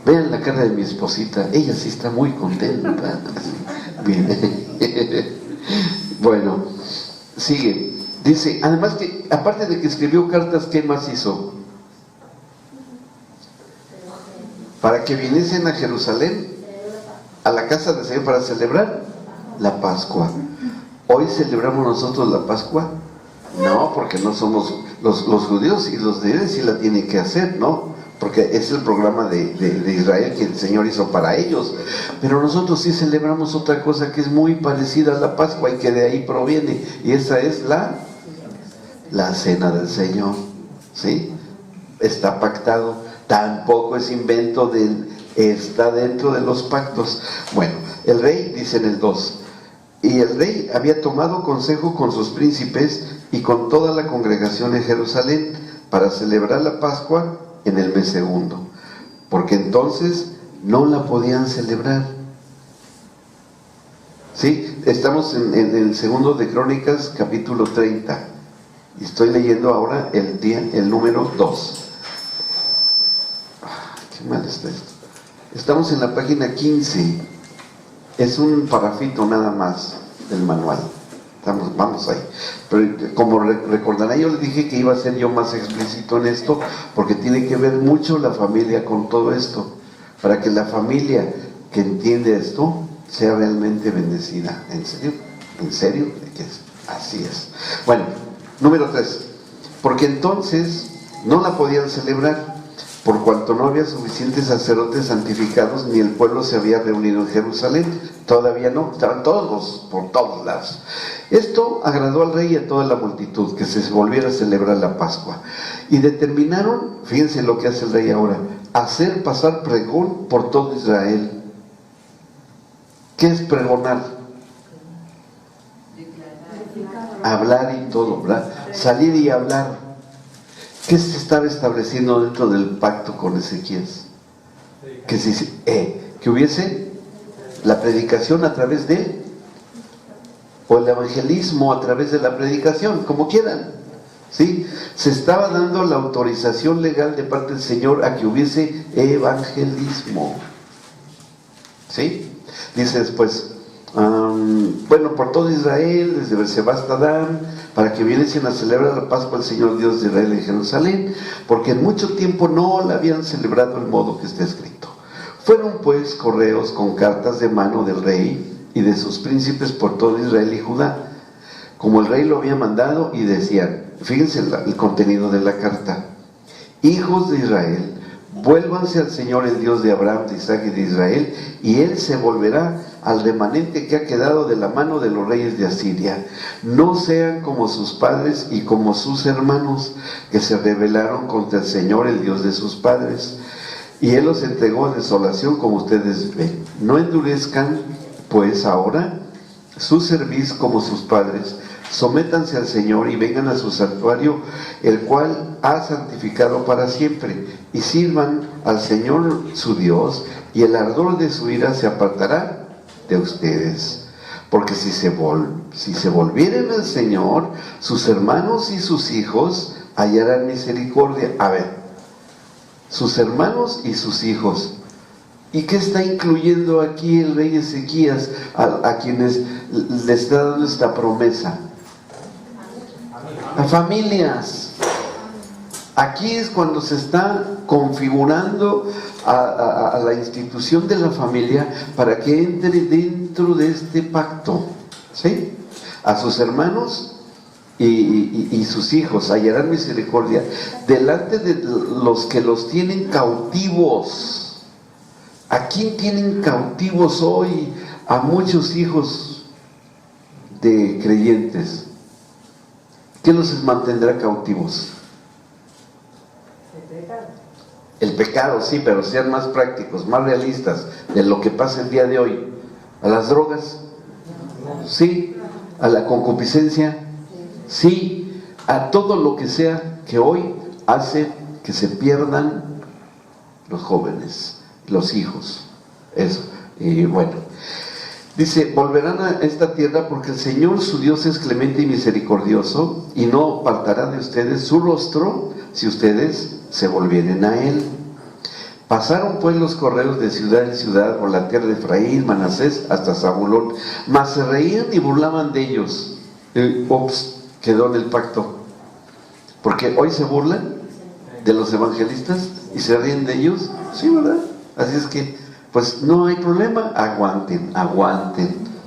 Vean la cara de mi esposita, ella sí está muy contenta. Bien. Bueno, sigue. Dice, además que, aparte de que escribió cartas, ¿qué más hizo? Para que viniesen a Jerusalén, a la casa del Señor, para celebrar la Pascua. ¿Hoy celebramos nosotros la Pascua? No, porque no somos los judíos, y los de ellos sí la tienen que hacer, ¿no? Porque es el programa de Israel que el Señor hizo para ellos. Pero nosotros sí celebramos otra cosa que es muy parecida a la Pascua y que de ahí proviene, y esa es la cena del Señor, ¿sí? Está pactado. Tampoco es invento está dentro de los pactos. Bueno, el rey, dice en el 2, y el rey había tomado consejo con sus príncipes y con toda la congregación en Jerusalén para celebrar la Pascua en el mes segundo, porque entonces no la podían celebrar. Sí, estamos en el segundo de Crónicas, capítulo 30, y estoy leyendo ahora el número 2. Qué mal está esto. Estamos en la página 15, es un parrafito nada más del manual. Vamos ahí. Pero como recordarán, yo les dije que iba a ser yo más explícito en esto, porque tiene que ver mucho la familia con todo esto, para que la familia que entiende esto sea realmente bendecida. ¿En serio? ¿En serio? Así es. Bueno, número 3. Porque entonces no la podían celebrar, por cuanto no había suficientes sacerdotes santificados, ni el pueblo se había reunido en Jerusalén. Todavía no, estaban todos por todos lados. Esto agradó al rey y a toda la multitud, que se volviera a celebrar la Pascua. Y determinaron, fíjense lo que hace el rey ahora, hacer pasar pregón por todo Israel. ¿Qué es pregonar? Hablar y todo, ¿verdad? Salir y hablar. ¿Qué se estaba estableciendo dentro del pacto con Ezequías? Que hubiese la predicación a través de, o el evangelismo a través de la predicación, como quieran, ¿sí? Se estaba dando la autorización legal de parte del Señor a que hubiese evangelismo, ¿sí? Dice después, bueno, por todo Israel, desde Berseba hasta Dan, para que viniesen a celebrar la Pascua al Señor Dios de Israel en Jerusalén, porque en mucho tiempo no la habían celebrado el modo que está escrito. Fueron pues correos con cartas de mano del rey y de sus príncipes por todo Israel y Judá, como el rey lo había mandado, y decían, fíjense el contenido de la carta: hijos de Israel, vuélvanse al Señor, el Dios de Abraham, de Isaac y de Israel, y Él se volverá al remanente que ha quedado de la mano de los reyes de Asiria. No sean como sus padres y como sus hermanos, que se rebelaron contra el Señor, el Dios de sus padres, y Él los entregó a desolación, como ustedes ven. No endurezcan pues ahora su cerviz como sus padres. Sométanse al Señor y vengan a su santuario, el cual ha santificado para siempre, y sirvan al Señor su Dios, y el ardor de su ira se apartará de ustedes. Porque si se volvieren al Señor, sus hermanos y sus hijos hallarán misericordia. A ver, sus hermanos y sus hijos. ¿Y qué está incluyendo aquí el rey Ezequías a quienes le está dando esta promesa? A familias. Aquí es cuando se está configurando a la institución de la familia para que entre dentro de este pacto, ¿sí? A sus hermanos y sus hijos hallarán misericordia delante de los que los tienen cautivos. ¿A quién tienen cautivos hoy? A muchos hijos de creyentes. ¿Qué los mantendrá cautivos? El pecado, sí, pero sean más prácticos, más realistas de lo que pasa el día de hoy. ¿A las drogas? Sí. ¿A la concupiscencia? Sí. A todo lo que sea que hoy hace que se pierdan los jóvenes, los hijos. Eso. Y bueno, dice, volverán a esta tierra porque el Señor su Dios es clemente y misericordioso, y no apartará de ustedes su rostro si ustedes se volvieren a Él. Pasaron pues los correos de ciudad en ciudad por la tierra de Efraín, Manasés, hasta Zabulón, mas se reían y burlaban de ellos. Quedó en el pacto. Porque hoy se burlan de los evangelistas y se ríen de ellos. Sí, ¿verdad? Así es que, pues no hay problema, aguanten.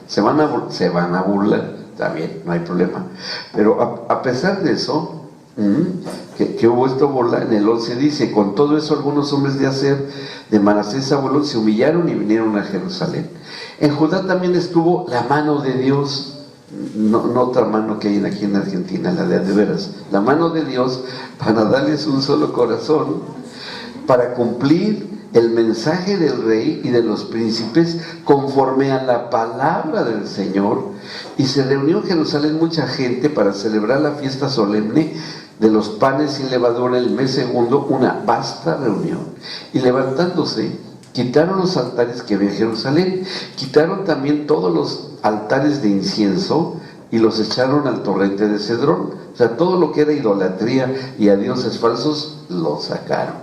Se van a burlar, está bien, no hay problema. Pero a pesar de eso, que hubo esta burla, en el 11 dice, con todo eso algunos hombres de Aser, de Manasés, Zabulón, se humillaron y vinieron a Jerusalén. En Judá también estuvo la mano de Dios, no otra mano que hay aquí en Argentina, la de veras, la mano de Dios para darles un solo corazón, para cumplir el mensaje del rey y de los príncipes conforme a la palabra del Señor, y se reunió en Jerusalén mucha gente para celebrar la fiesta solemne de los panes sin levadura el mes segundo, una vasta reunión. Y levantándose, quitaron los altares que había en Jerusalén, quitaron también todos los altares de incienso y los echaron al torrente de Cedrón. O sea, todo lo que era idolatría y a dioses falsos lo sacaron.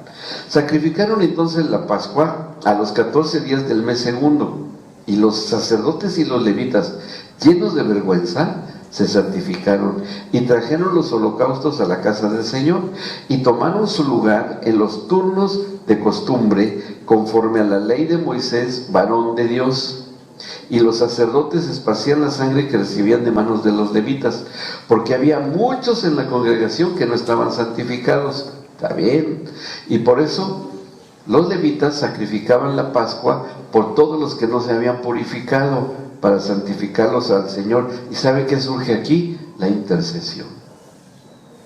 Sacrificaron entonces la Pascua a los 14 días del mes segundo, y los sacerdotes y los levitas, llenos de vergüenza, se santificaron y trajeron los holocaustos a la casa del Señor, y tomaron su lugar en los turnos de costumbre, conforme a la ley de Moisés, varón de Dios. Y los sacerdotes esparcían la sangre que recibían de manos de los levitas, porque había muchos en la congregación que no estaban santificados. Está bien. Y por eso los levitas sacrificaban la Pascua por todos los que no se habían purificado, para santificarlos al Señor. ¿Y sabe qué surge aquí? La intercesión.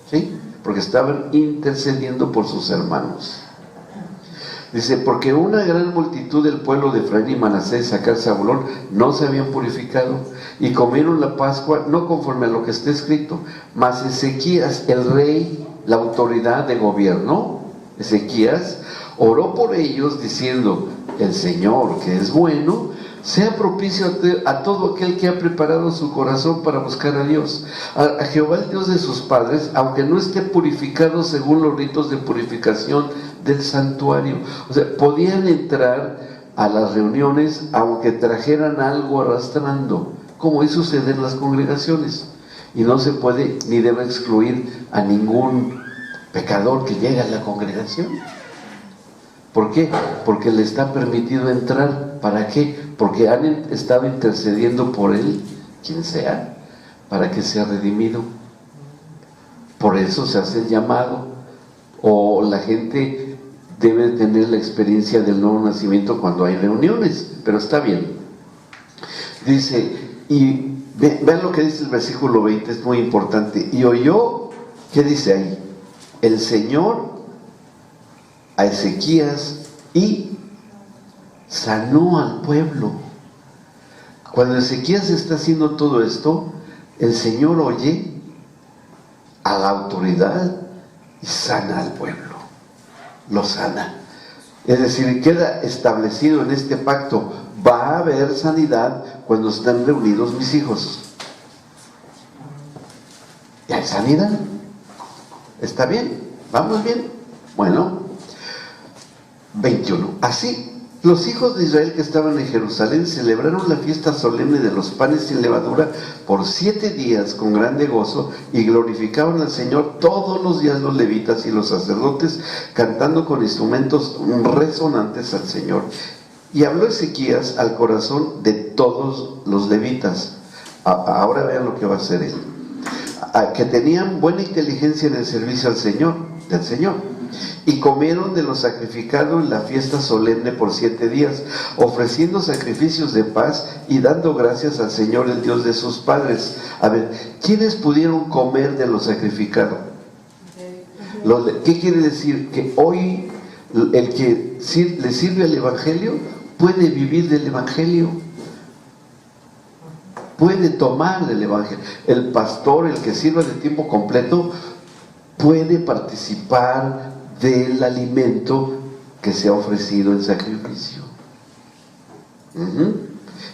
¿Sí? Porque estaban intercediendo por sus hermanos. Dice, porque una gran multitud del pueblo de Efraín y Manasés, Sacar, Zabulón, no se habían purificado, y comieron la Pascua no conforme a lo que está escrito. Mas Ezequías, el rey, la autoridad de gobierno, Ezequías, oró por ellos diciendo, el Señor, que es bueno, sea propicio a todo aquel que ha preparado su corazón para buscar a Dios, a Jehová el Dios de sus padres, aunque no esté purificado según los ritos de purificación del santuario. O sea, podían entrar a las reuniones aunque trajeran algo arrastrando, como hoy sucede en las congregaciones, y no se puede ni debe excluir a ningún pecador que llegue a la congregación. ¿Por qué? Porque le está permitido entrar. ¿Para qué? Porque han estado intercediendo por él, quien sea, para que sea redimido. Por eso se hace el llamado. O la gente debe tener la experiencia del nuevo nacimiento cuando hay reuniones. Pero está bien. Dice, y vean lo que dice el versículo 20, es muy importante. Y oyó, ¿qué dice ahí? El Señor a Ezequías y sanó al pueblo. Cuando Ezequías está haciendo todo esto, el Señor oye a la autoridad y sana al pueblo, lo sana. Es decir, queda establecido en este pacto, va a haber sanidad cuando están reunidos mis hijos. ¿Y hay sanidad? ¿Está bien? ¿Vamos bien? Bueno, 21. Así, los hijos de Israel que estaban en Jerusalén celebraron la fiesta solemne de los panes sin levadura por 7 días con grande gozo, y glorificaban al Señor todos los días los levitas y los sacerdotes, cantando con instrumentos resonantes al Señor. Y habló Ezequías al corazón de todos los levitas. Ahora vean lo que va a hacer él. Que tenían buena inteligencia en el servicio al Señor, del Señor. Y comieron de lo sacrificado en la fiesta solemne por 7 días, ofreciendo sacrificios de paz y dando gracias al Señor, el Dios de sus padres. A ver, ¿quiénes pudieron comer de lo sacrificado? ¿Qué quiere decir? Que hoy el que le sirve al Evangelio puede vivir del Evangelio, puede tomar del Evangelio. El pastor, el que sirva de tiempo completo, puede participar del alimento que se ha ofrecido en sacrificio.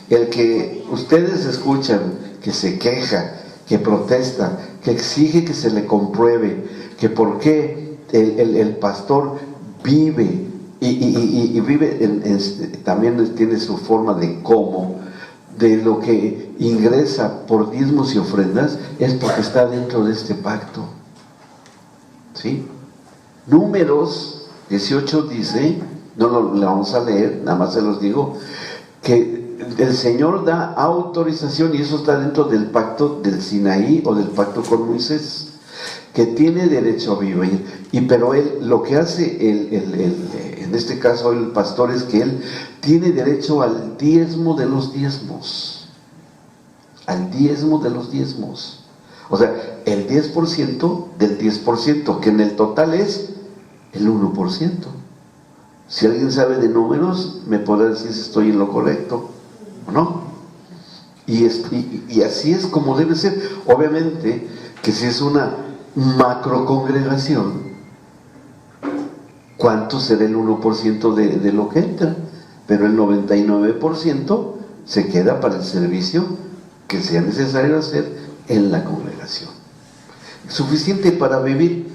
El que ustedes escuchan que se queja, que protesta, que exige que se le compruebe que por qué el pastor vive y vive también tiene su forma de cómo, de lo que ingresa por diezmos y ofrendas, es porque está dentro de este pacto. ¿Sí? Números 18 dice, no lo vamos a leer, nada más se los digo, que el Señor da autorización, y eso está dentro del pacto del Sinaí o del pacto con Moisés, que tiene derecho a vivir. Pero él, lo que hace en este caso el pastor, es que él tiene derecho al diezmo de los diezmos, al diezmo de los diezmos. O sea, el 10% del 10%, que en el total es el 1%. Si alguien sabe de números, me podrá decir si estoy en lo correcto o no. Y así es como debe ser. Obviamente que si es una macrocongregación, ¿cuánto será el 1% de lo que entra? Pero el 99% se queda para el servicio que sea necesario hacer en la congregación. Suficiente para vivir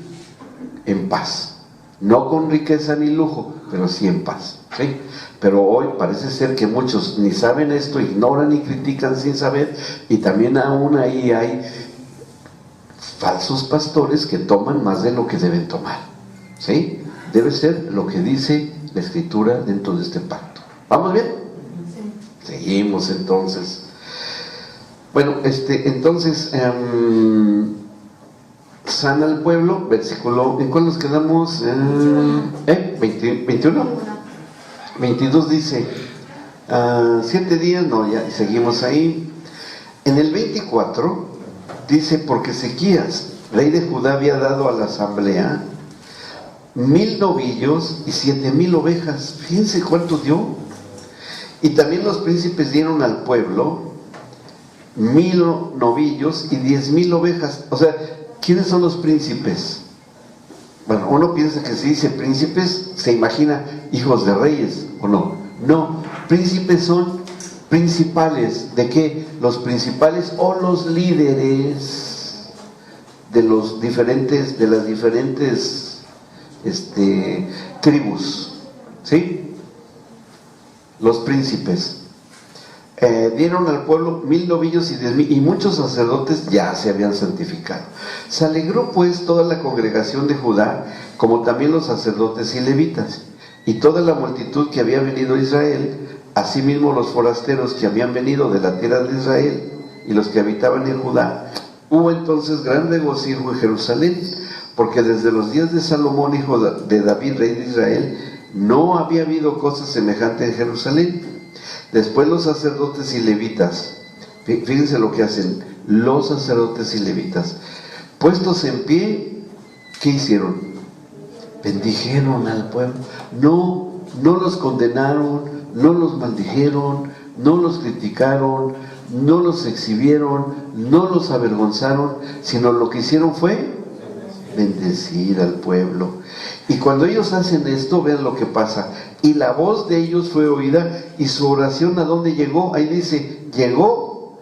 en paz, no con riqueza ni lujo, pero sí en paz, ¿sí? Pero hoy parece ser que muchos ni saben esto, ignoran y critican sin saber, y también aún ahí hay falsos pastores que toman más de lo que deben tomar, ¿sí? Debe ser lo que dice la Escritura dentro de este pacto. ¿Vamos bien? Sí. Seguimos entonces. Bueno, entonces sana al pueblo, versículo, ¿en cuál nos quedamos? 21. 22 dice, 7 días, no, ya seguimos ahí. En el 24 dice, porque Ezequías, rey de Judá, había dado a la asamblea 1000 novillos y 7000 ovejas. Fíjense cuánto dio. Y también los príncipes dieron al pueblo 1000 novillos y 10,000 ovejas. O sea, ¿quiénes son los príncipes? Bueno, uno piensa que si dice príncipes, se imagina hijos de reyes, ¿o no? No, príncipes son principales. ¿De qué? Los principales o los líderes de las diferentes tribus, ¿sí? Los príncipes. Dieron al pueblo 1000 novillos y 10,000, y muchos sacerdotes ya se habían santificado. Se alegró pues toda la congregación de Judá, como también los sacerdotes y levitas, y toda la multitud que había venido a Israel, asimismo los forasteros que habían venido de la tierra de Israel, y los que habitaban en Judá. Hubo entonces gran regocijo en Jerusalén, porque desde los días de Salomón, hijo de David, rey de Israel, no había habido cosa semejante en Jerusalén. Después los sacerdotes y levitas, fíjense lo que hacen los sacerdotes y levitas, puestos en pie, ¿qué hicieron? Bendijeron al pueblo. No los condenaron, no los maldijeron, no los criticaron, no los exhibieron, no los avergonzaron, sino lo que hicieron fue bendecir al pueblo. Y cuando ellos hacen esto, vean lo que pasa. Y la voz de ellos fue oída, y su oración, ¿a dónde llegó? Ahí dice, llegó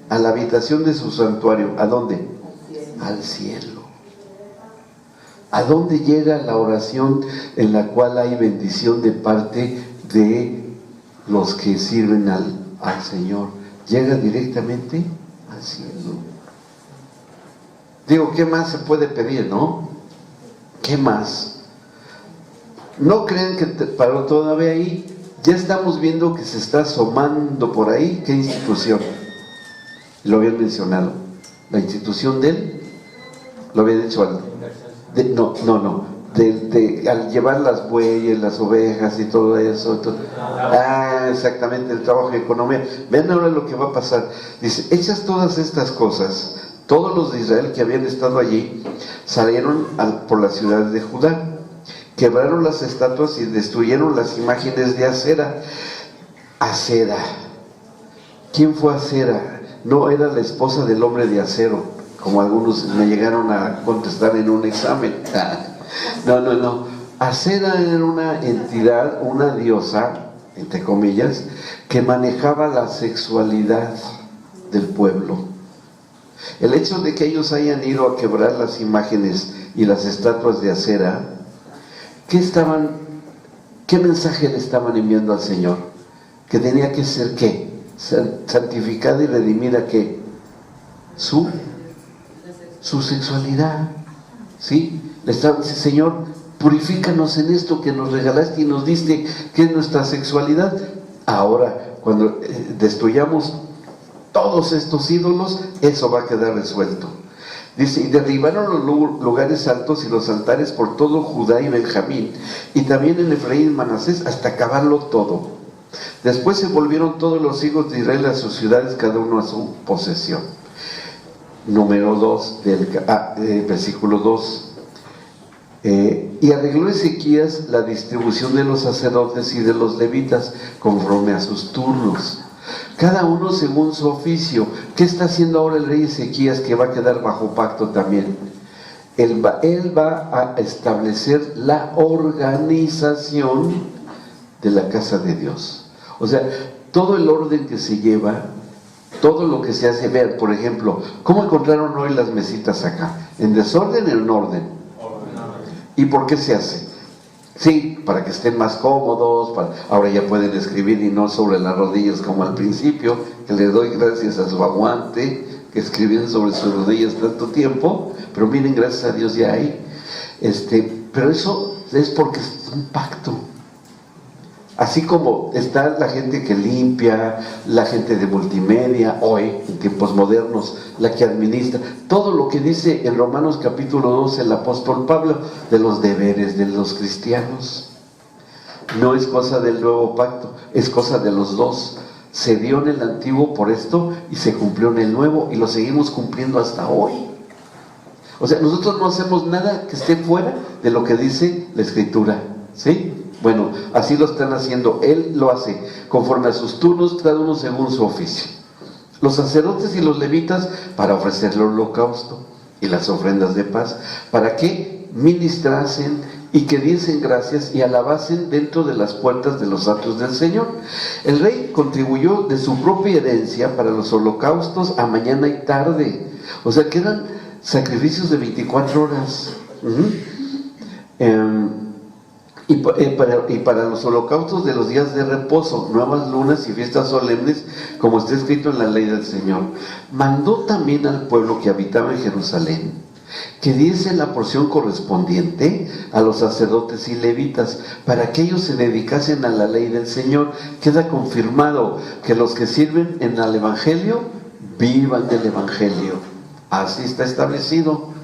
a la habitación de su santuario. ¿A dónde? Al cielo. ¿A dónde llega la oración en la cual hay bendición de parte de los que sirven al Señor? Llega directamente al cielo. Digo, ¿qué más se puede pedir, no? ¿Qué más? No crean que paró todavía ahí. Ya estamos viendo que se está asomando por ahí. ¿Qué institución? Lo habían mencionado. La institución lo había dicho al llevar las bueyes, las ovejas y todo eso. Exactamente, el trabajo de economía. Vean ahora lo que va a pasar. Dice, hechas todas estas cosas, todos los de Israel que habían estado allí salieron por las ciudades de Judá, quebraron las estatuas y destruyeron las imágenes de Acera. Acera, ¿quién fue Acera? No era la esposa del hombre de acero, como algunos me llegaron a contestar en un examen. No. Acera era una entidad, una diosa, entre comillas, que manejaba la sexualidad del pueblo. El hecho de que ellos hayan ido a quebrar las imágenes y las estatuas de Acera, ¿qué mensaje le estaban enviando al Señor? Que tenía que ser ¿qué? Santificada y redimida ¿qué? Su sexualidad, ¿sí? Le estaban diciendo, Señor, purifícanos en esto que nos regalaste y nos diste, que es nuestra sexualidad. Ahora, cuando destruyamos todos estos ídolos, eso va a quedar resuelto. Dice, y derribaron los lugares altos y los altares por todo Judá y Benjamín, y también en Efraín y Manasés, hasta acabarlo todo. Después se volvieron todos los hijos de Israel a sus ciudades, cada uno a su posesión. Número 2 versículo 2. Y arregló Ezequías la distribución de los sacerdotes y de los levitas conforme a sus turnos, cada uno según su oficio. ¿Qué está haciendo ahora el rey Ezequías, que va a quedar bajo pacto también? Él va a establecer la organización de la casa de Dios. O sea, todo el orden que se lleva, todo lo que se hace. Ver, por ejemplo, ¿cómo encontraron hoy las mesitas acá? ¿En desorden o en orden? ¿Y por qué se hace? Sí, para que estén más cómodos, ahora ya pueden escribir y no sobre las rodillas como al principio, que le doy gracias a su aguante, que escribían sobre sus rodillas tanto tiempo, pero miren, gracias a Dios ya hay. Pero eso es porque es un pacto. Así como está la gente que limpia, la gente de multimedia, hoy, en tiempos modernos, la que administra, todo lo que dice en Romanos capítulo 12 el apóstol Pablo, de los deberes de los cristianos. No es cosa del nuevo pacto, es cosa de los dos. Se dio en el antiguo por esto y se cumplió en el nuevo, y lo seguimos cumpliendo hasta hoy. O sea, nosotros no hacemos nada que esté fuera de lo que dice la Escritura, ¿sí? Bueno, así lo están haciendo. Él lo hace conforme a sus turnos, cada uno según su oficio. Los sacerdotes y los levitas para ofrecer el holocausto y las ofrendas de paz, para que ministrasen y que diesen gracias y alabasen dentro de las puertas de los atrios del Señor. El rey contribuyó de su propia herencia para los holocaustos a mañana y tarde. O sea que eran sacrificios de 24 horas. Y para los holocaustos de los días de reposo, nuevas lunas y fiestas solemnes, como está escrito en la ley del Señor. Mandó también al pueblo que habitaba en Jerusalén que diese la porción correspondiente a los sacerdotes y levitas, para que ellos se dedicasen a la ley del Señor. Queda confirmado que los que sirven en el Evangelio vivan del Evangelio. Así está establecido.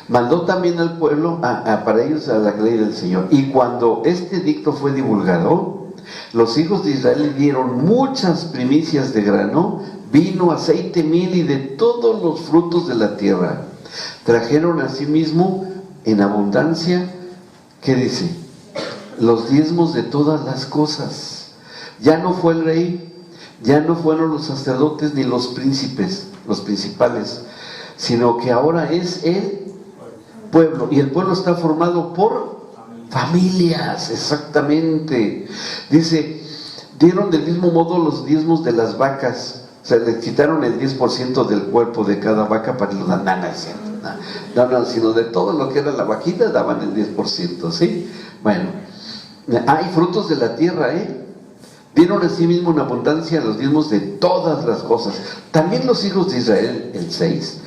Mandó también al pueblo para ellos a la ley del Señor. Y cuando este edicto fue divulgado, los hijos de Israel dieron muchas primicias de grano, vino, aceite, miel y de todos los frutos de la tierra. Trajeron asimismo en abundancia, ¿qué dice? Los diezmos de todas las cosas. Ya no fue el rey, ya no fueron los sacerdotes ni los príncipes, los principales, sino que ahora es el pueblo, y el pueblo está formado por familias, exactamente. Dice, dieron del mismo modo los diezmos de las vacas, o sea, les quitaron el 10% del cuerpo de cada vaca para los nanas, no, sino de todo lo que era la vaquita daban el 10%, ¿sí? Bueno, hay frutos de la tierra, dieron asimismo en abundancia los diezmos de todas las cosas. También los hijos de Israel, el 6,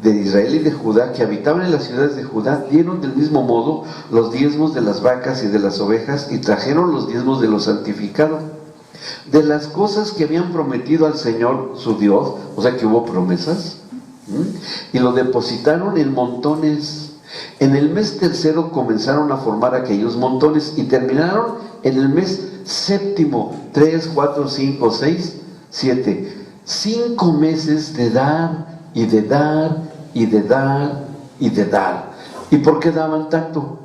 de Israel y de Judá, que habitaban en las ciudades de Judá, dieron del mismo modo los diezmos de las vacas y de las ovejas, y trajeron los diezmos de lo santificado, de las cosas que habían prometido al Señor su Dios. O sea que hubo promesas, y lo depositaron en montones. En el mes tercero comenzaron a formar aquellos montones, y terminaron en el mes séptimo. 3, 4, 5, 6, 7 5 meses de dar y de dar, y de dar, y de dar. ¿Y por qué daban tanto?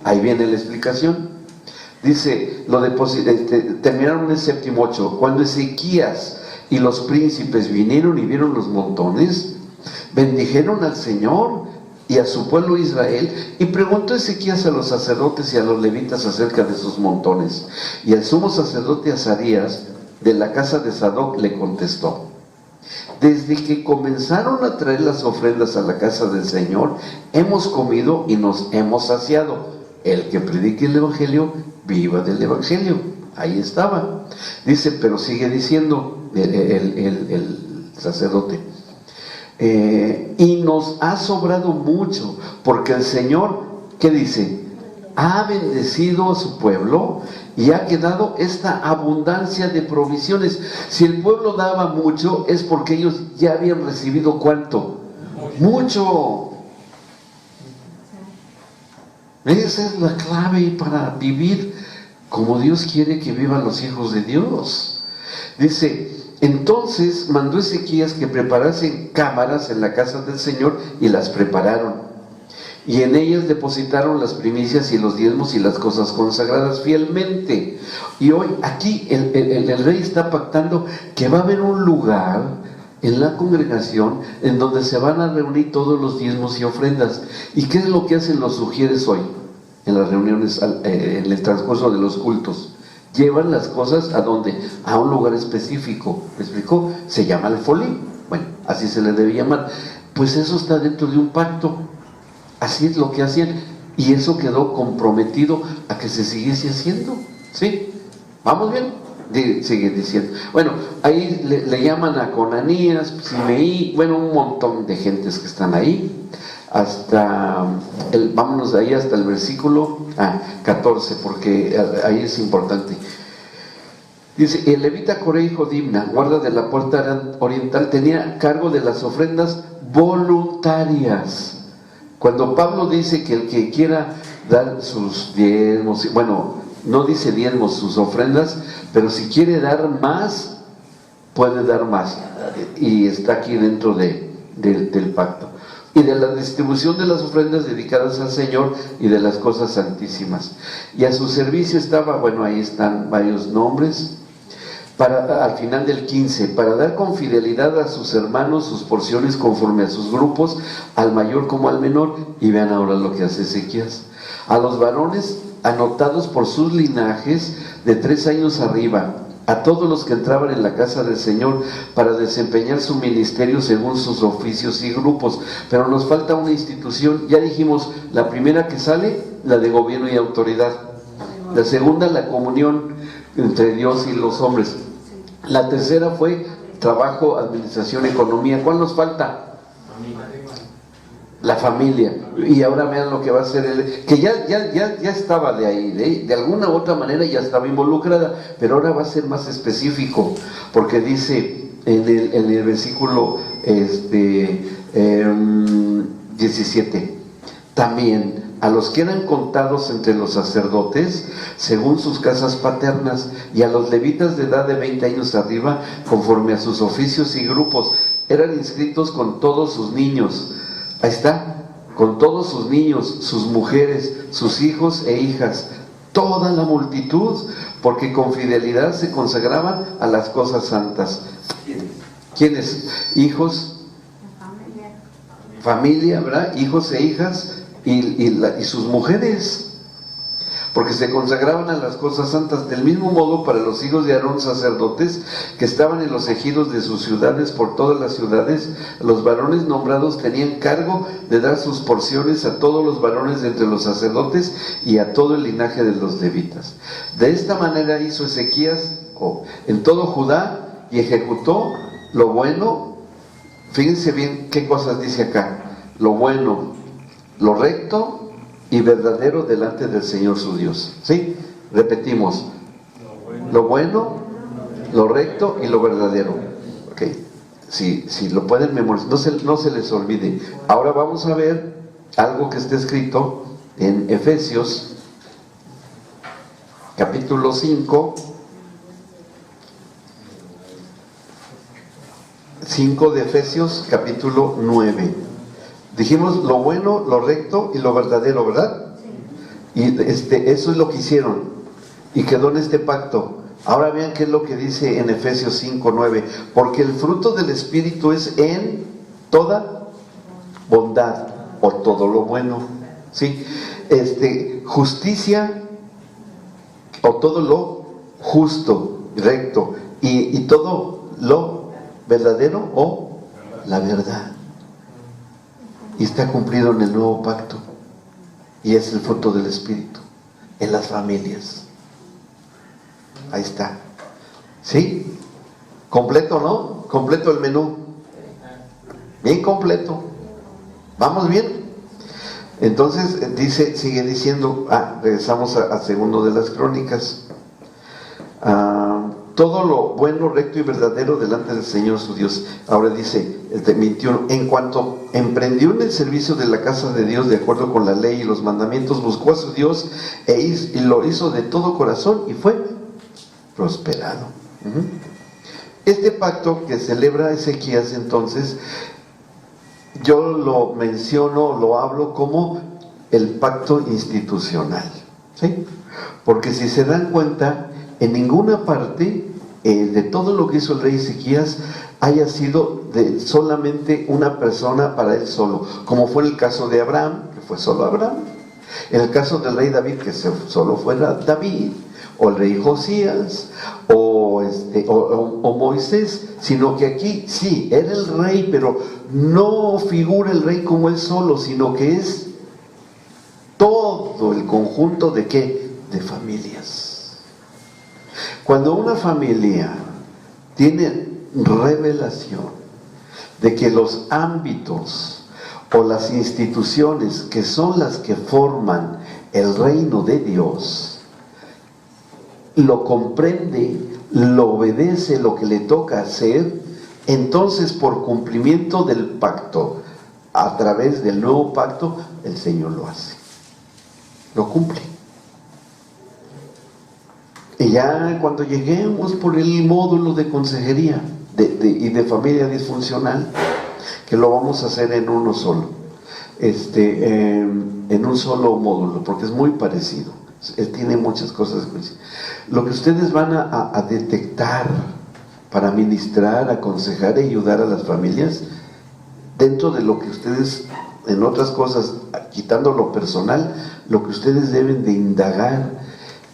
Ahí viene la explicación. Dice, terminaron en el séptimo 8. Cuando Ezequías y los príncipes vinieron y vieron los montones, bendijeron al Señor y a su pueblo Israel. Y preguntó Ezequías a los sacerdotes y a los levitas acerca de sus montones. Y el sumo sacerdote Azarías, de la casa de Sadoc, le contestó: desde que comenzaron a traer las ofrendas a la casa del Señor, hemos comido y nos hemos saciado. El que predique el Evangelio, viva del Evangelio. Ahí estaba. Dice, pero sigue diciendo el sacerdote, y nos ha sobrado mucho, porque el Señor, ¿qué dice? Ha bendecido a su pueblo y ha quedado esta abundancia de provisiones. Si el pueblo daba mucho, es porque ellos ya habían recibido ¿cuánto? Mucho. Esa es la clave para vivir como Dios quiere que vivan los hijos de Dios. Dice, entonces mandó Ezequías que preparasen cámaras en la casa del Señor, y las prepararon. y en ellas depositaron las primicias y los diezmos y las cosas consagradas fielmente. Y hoy aquí el rey está pactando que va a haber un lugar en la congregación en donde se van a reunir todos los diezmos y ofrendas. ¿Y qué es lo que hacen los sugieres hoy en las reuniones, en el transcurso de los cultos? Llevan las cosas ¿a dónde? A un lugar específico. ¿Me explicó? Se llama alfolí. Bueno, así se le debe llamar. Pues eso está dentro de un pacto. Así es lo que hacían. Y eso quedó comprometido a que se siguiese haciendo. ¿Sí? ¿Vamos bien? Sigue diciendo. Bueno, ahí le llaman a Conanías, Simeí, bueno, un montón de gentes que están ahí. Vámonos de ahí hasta el versículo 14, porque ahí es importante. Dice: el levita Coré, hijo de Imna, guarda de la puerta oriental, tenía cargo de las ofrendas voluntarias. Cuando Pablo dice que el que quiera dar sus diezmos, bueno, no dice diezmos, sus ofrendas, pero si quiere dar más, puede dar más, y está aquí dentro del pacto. Y de la distribución de las ofrendas dedicadas al Señor y de las cosas santísimas. Y a su servicio estaba, bueno, ahí están varios nombres, al final del 15, para dar con fidelidad a sus hermanos sus porciones conforme a sus grupos, al mayor como al menor. Y vean ahora lo que hace Ezequías: a los varones anotados por sus linajes de 3 años arriba, a todos los que entraban en la casa del Señor para desempeñar su ministerio según sus oficios y grupos. Pero nos falta una institución. Ya dijimos, la primera que sale, la de gobierno y autoridad. La segunda, la comunión entre Dios y los hombres. La tercera fue trabajo, administración, economía. ¿Cuál nos falta? La familia. Y ahora vean lo que va a hacer que ya estaba de ahí, de alguna u otra manera ya estaba involucrada, pero ahora va a ser más específico, porque dice en el versículo 17: también a los que eran contados entre los sacerdotes según sus casas paternas, y a los levitas de edad de 20 años arriba conforme a sus oficios y grupos, eran inscritos con todos sus niños. Ahí está, con todos sus niños, sus mujeres, sus hijos e hijas, toda la multitud, porque con fidelidad se consagraban a las cosas santas. ¿Quiénes? Hijos, familia, ¿verdad? Hijos e hijas y sus mujeres, porque se consagraban a las cosas santas. Del mismo modo, para los hijos de Aarón, sacerdotes, que estaban en los ejidos de sus ciudades, por todas las ciudades, los varones nombrados tenían cargo de dar sus porciones a todos los varones de entre los sacerdotes y a todo el linaje de los levitas. De esta manera hizo Ezequías en todo Judá, y ejecutó lo bueno. Fíjense bien qué cosas dice acá: lo bueno, lo recto y verdadero delante del Señor su Dios. ¿Sí? Repetimos: lo bueno, lo recto y lo verdadero. ¿Ok? Si lo pueden memorizar, no se les olvide. Ahora vamos a ver algo que está escrito en Efesios capítulo 5 de Efesios capítulo 9. Dijimos lo bueno, lo recto y lo verdadero, ¿verdad? Y eso es lo que hicieron y quedó en este pacto. Ahora vean qué es lo que dice en Efesios 5:9: porque el fruto del Espíritu es en toda bondad o todo lo bueno, ¿sí? Justicia o todo lo justo, recto, y todo lo verdadero o la verdad. Y está cumplido en el nuevo pacto, y es el fruto del Espíritu en las familias. Ahí está. ¿Sí? Completo, ¿no? Completo el menú. Bien completo. ¿Vamos bien? Entonces sigue diciendo, regresamos a segundo de las Crónicas. Todo lo bueno, recto y verdadero delante del Señor su Dios. Ahora dice el 21: en cuanto emprendió en el servicio de la casa de Dios de acuerdo con la ley y los mandamientos, buscó a su Dios y lo hizo de todo corazón y fue prosperado. Este pacto que celebra Ezequías, entonces, yo lo menciono, lo hablo como el pacto institucional, ¿sí? Porque si se dan cuenta, en ninguna parte de todo lo que hizo el rey Ezequías haya sido de solamente una persona para él solo, como fue el caso de Abraham, que fue solo Abraham, en el caso del rey David, que solo fue David, o el rey Josías, o Moisés, sino que aquí sí, era el rey, pero no figura el rey como él solo, sino que es todo el conjunto de ¿qué? De familias. Cuando una familia tiene revelación de que los ámbitos o las instituciones que son las que forman el reino de Dios, lo comprende, lo obedece, lo que le toca hacer, entonces por cumplimiento del pacto, a través del nuevo pacto, el Señor lo hace, lo cumple. Y ya cuando lleguemos por el módulo de consejería y de familia disfuncional, que lo vamos a hacer en uno solo, en un solo módulo, porque es muy parecido, tiene muchas cosas. Lo que ustedes van a detectar para ministrar, aconsejar y ayudar a las familias, dentro de lo que ustedes, en otras cosas, quitando lo personal, lo que ustedes deben de indagar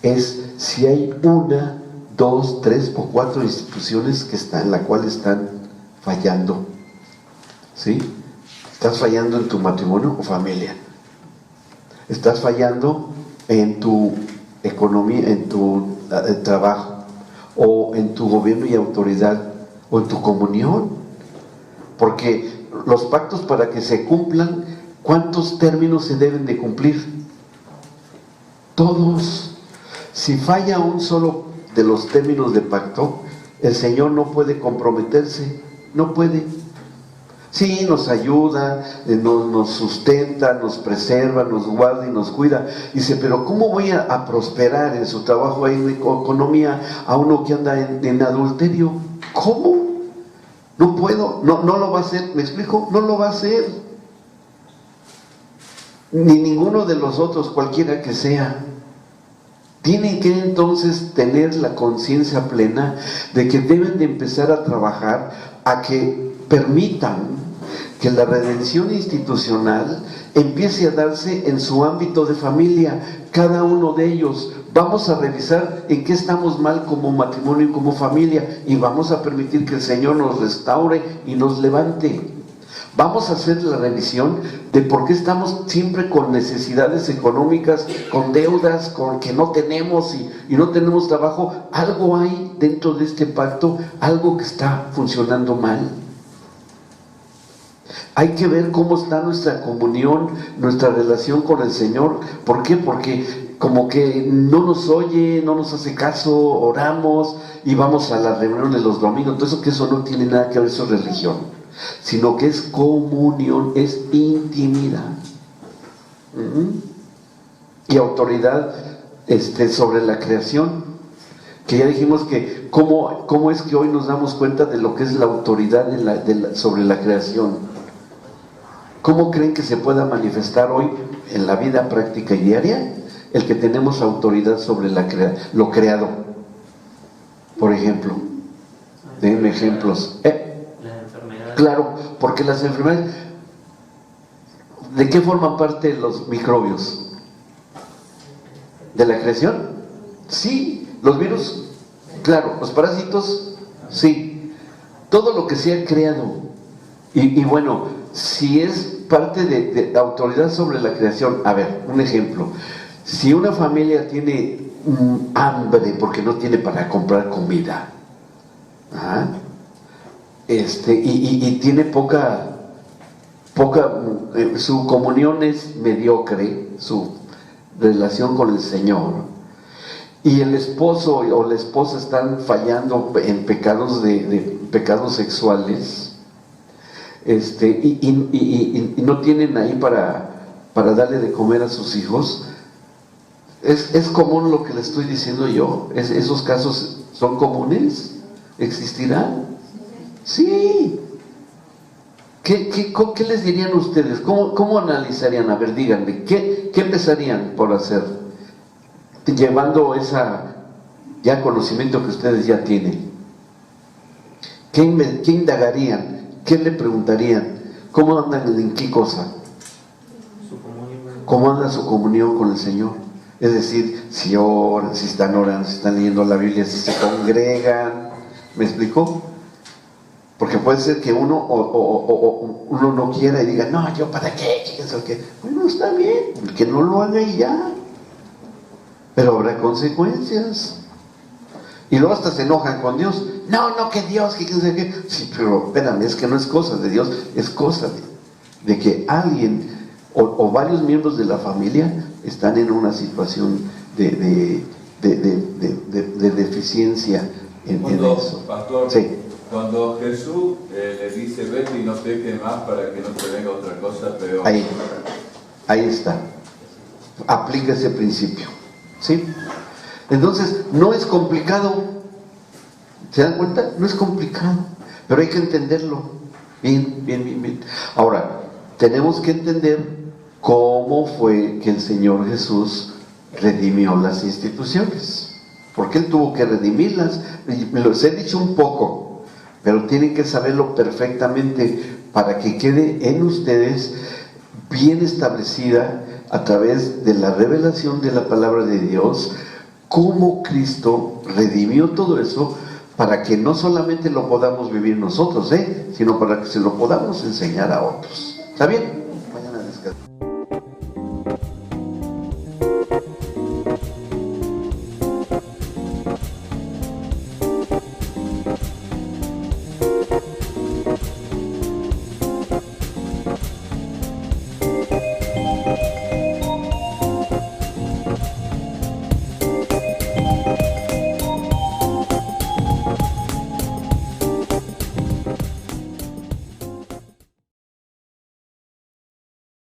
es si hay una, dos, tres o cuatro instituciones en la cual están fallando. ¿Sí? ¿Estás fallando en tu matrimonio o familia? ¿Estás fallando en tu economía, en tu trabajo, o en tu gobierno y autoridad, o en tu comunión? Porque los pactos, para que se cumplan, ¿cuántos términos se deben de cumplir? Todos. Si falla un solo de los términos de pacto, el Señor no puede comprometerse, no puede. Sí, nos ayuda, nos sustenta, nos preserva, nos guarda y nos cuida. Dice, pero ¿cómo voy a prosperar en su trabajo, en economía, a uno que anda en adulterio? ¿Cómo? No puedo, no lo va a hacer. ¿Me explico? No lo va a hacer. Ni ninguno de los otros, cualquiera que sea. Tienen que entonces tener la conciencia plena de que deben de empezar a trabajar a que permitan que la redención institucional empiece a darse en su ámbito de familia, cada uno de ellos. Vamos a revisar en qué estamos mal como matrimonio y como familia, y vamos a permitir que el Señor nos restaure y nos levante. Vamos a hacer la revisión de por qué estamos siempre con necesidades económicas, con deudas, con que no tenemos y no tenemos trabajo. Algo hay dentro de este pacto, algo que está funcionando mal. Hay que ver cómo está nuestra comunión, nuestra relación con el Señor. ¿Por qué? Porque como que no nos oye, no nos hace caso, oramos y vamos a las reuniones los domingos. Entonces, que eso no tiene nada que ver, eso es religión, sino que es comunión, es intimidad. Y autoridad sobre la creación, que ya dijimos que cómo es que hoy nos damos cuenta de lo que es la autoridad sobre la creación. ¿Cómo creen que se pueda manifestar hoy en la vida práctica y diaria el que tenemos autoridad sobre lo creado? Por ejemplo, denme ejemplos. Claro, porque las enfermedades, ¿de qué forman parte los microbios? ¿De la creación? Sí. ¿Los virus? Claro. ¿Los parásitos? Sí. Todo lo que se ha creado. Y bueno, si es parte de autoridad sobre la creación, a ver, un ejemplo. Si una familia tiene hambre porque no tiene para comprar comida, y tiene poca su comunión es mediocre, su relación con el Señor, y el esposo o la esposa están fallando en pecados pecados sexuales, y no tienen ahí para darle de comer a sus hijos, es común lo que le estoy diciendo yo. ¿Esos casos son comunes? ¿Existirán? Sí. ¿Qué les dirían ustedes? ¿Cómo analizarían? A ver, díganme, ¿qué empezarían por hacer? Llevando esa ya conocimiento que ustedes ya tienen. ¿Qué indagarían? ¿Qué le preguntarían? ¿Cómo andan en qué cosa? ¿Cómo anda su comunión con el Señor? Es decir, si oran, si están orando, si están leyendo la Biblia, si se congregan. ¿Me explicó? Porque puede ser que uno no quiera y diga, no, yo para qué, qué. Bueno, está bien, que no lo haga y ya. Pero habrá consecuencias. Y luego hasta se enojan con Dios. No, que Dios, que quién sabe qué. Sí, pero espérame, es que no es cosa de Dios, es cosa de que alguien o varios miembros de la familia están en una situación de deficiencia en eso. Pastor, sí. Cuando Jesús le dice, vete y no peques más para que no te venga otra cosa peor. Ahí está. Aplica ese principio. ¿Sí? Entonces, no es complicado. ¿Se dan cuenta? No es complicado. Pero hay que entenderlo. Bien. Ahora, tenemos que entender cómo fue que el Señor Jesús redimió las instituciones. Porque Él tuvo que redimirlas. Les he dicho un poco, pero tienen que saberlo perfectamente para que quede en ustedes bien establecida a través de la revelación de la palabra de Dios, cómo Cristo redimió todo eso para que no solamente lo podamos vivir nosotros, sino para que se lo podamos enseñar a otros. ¿Está bien?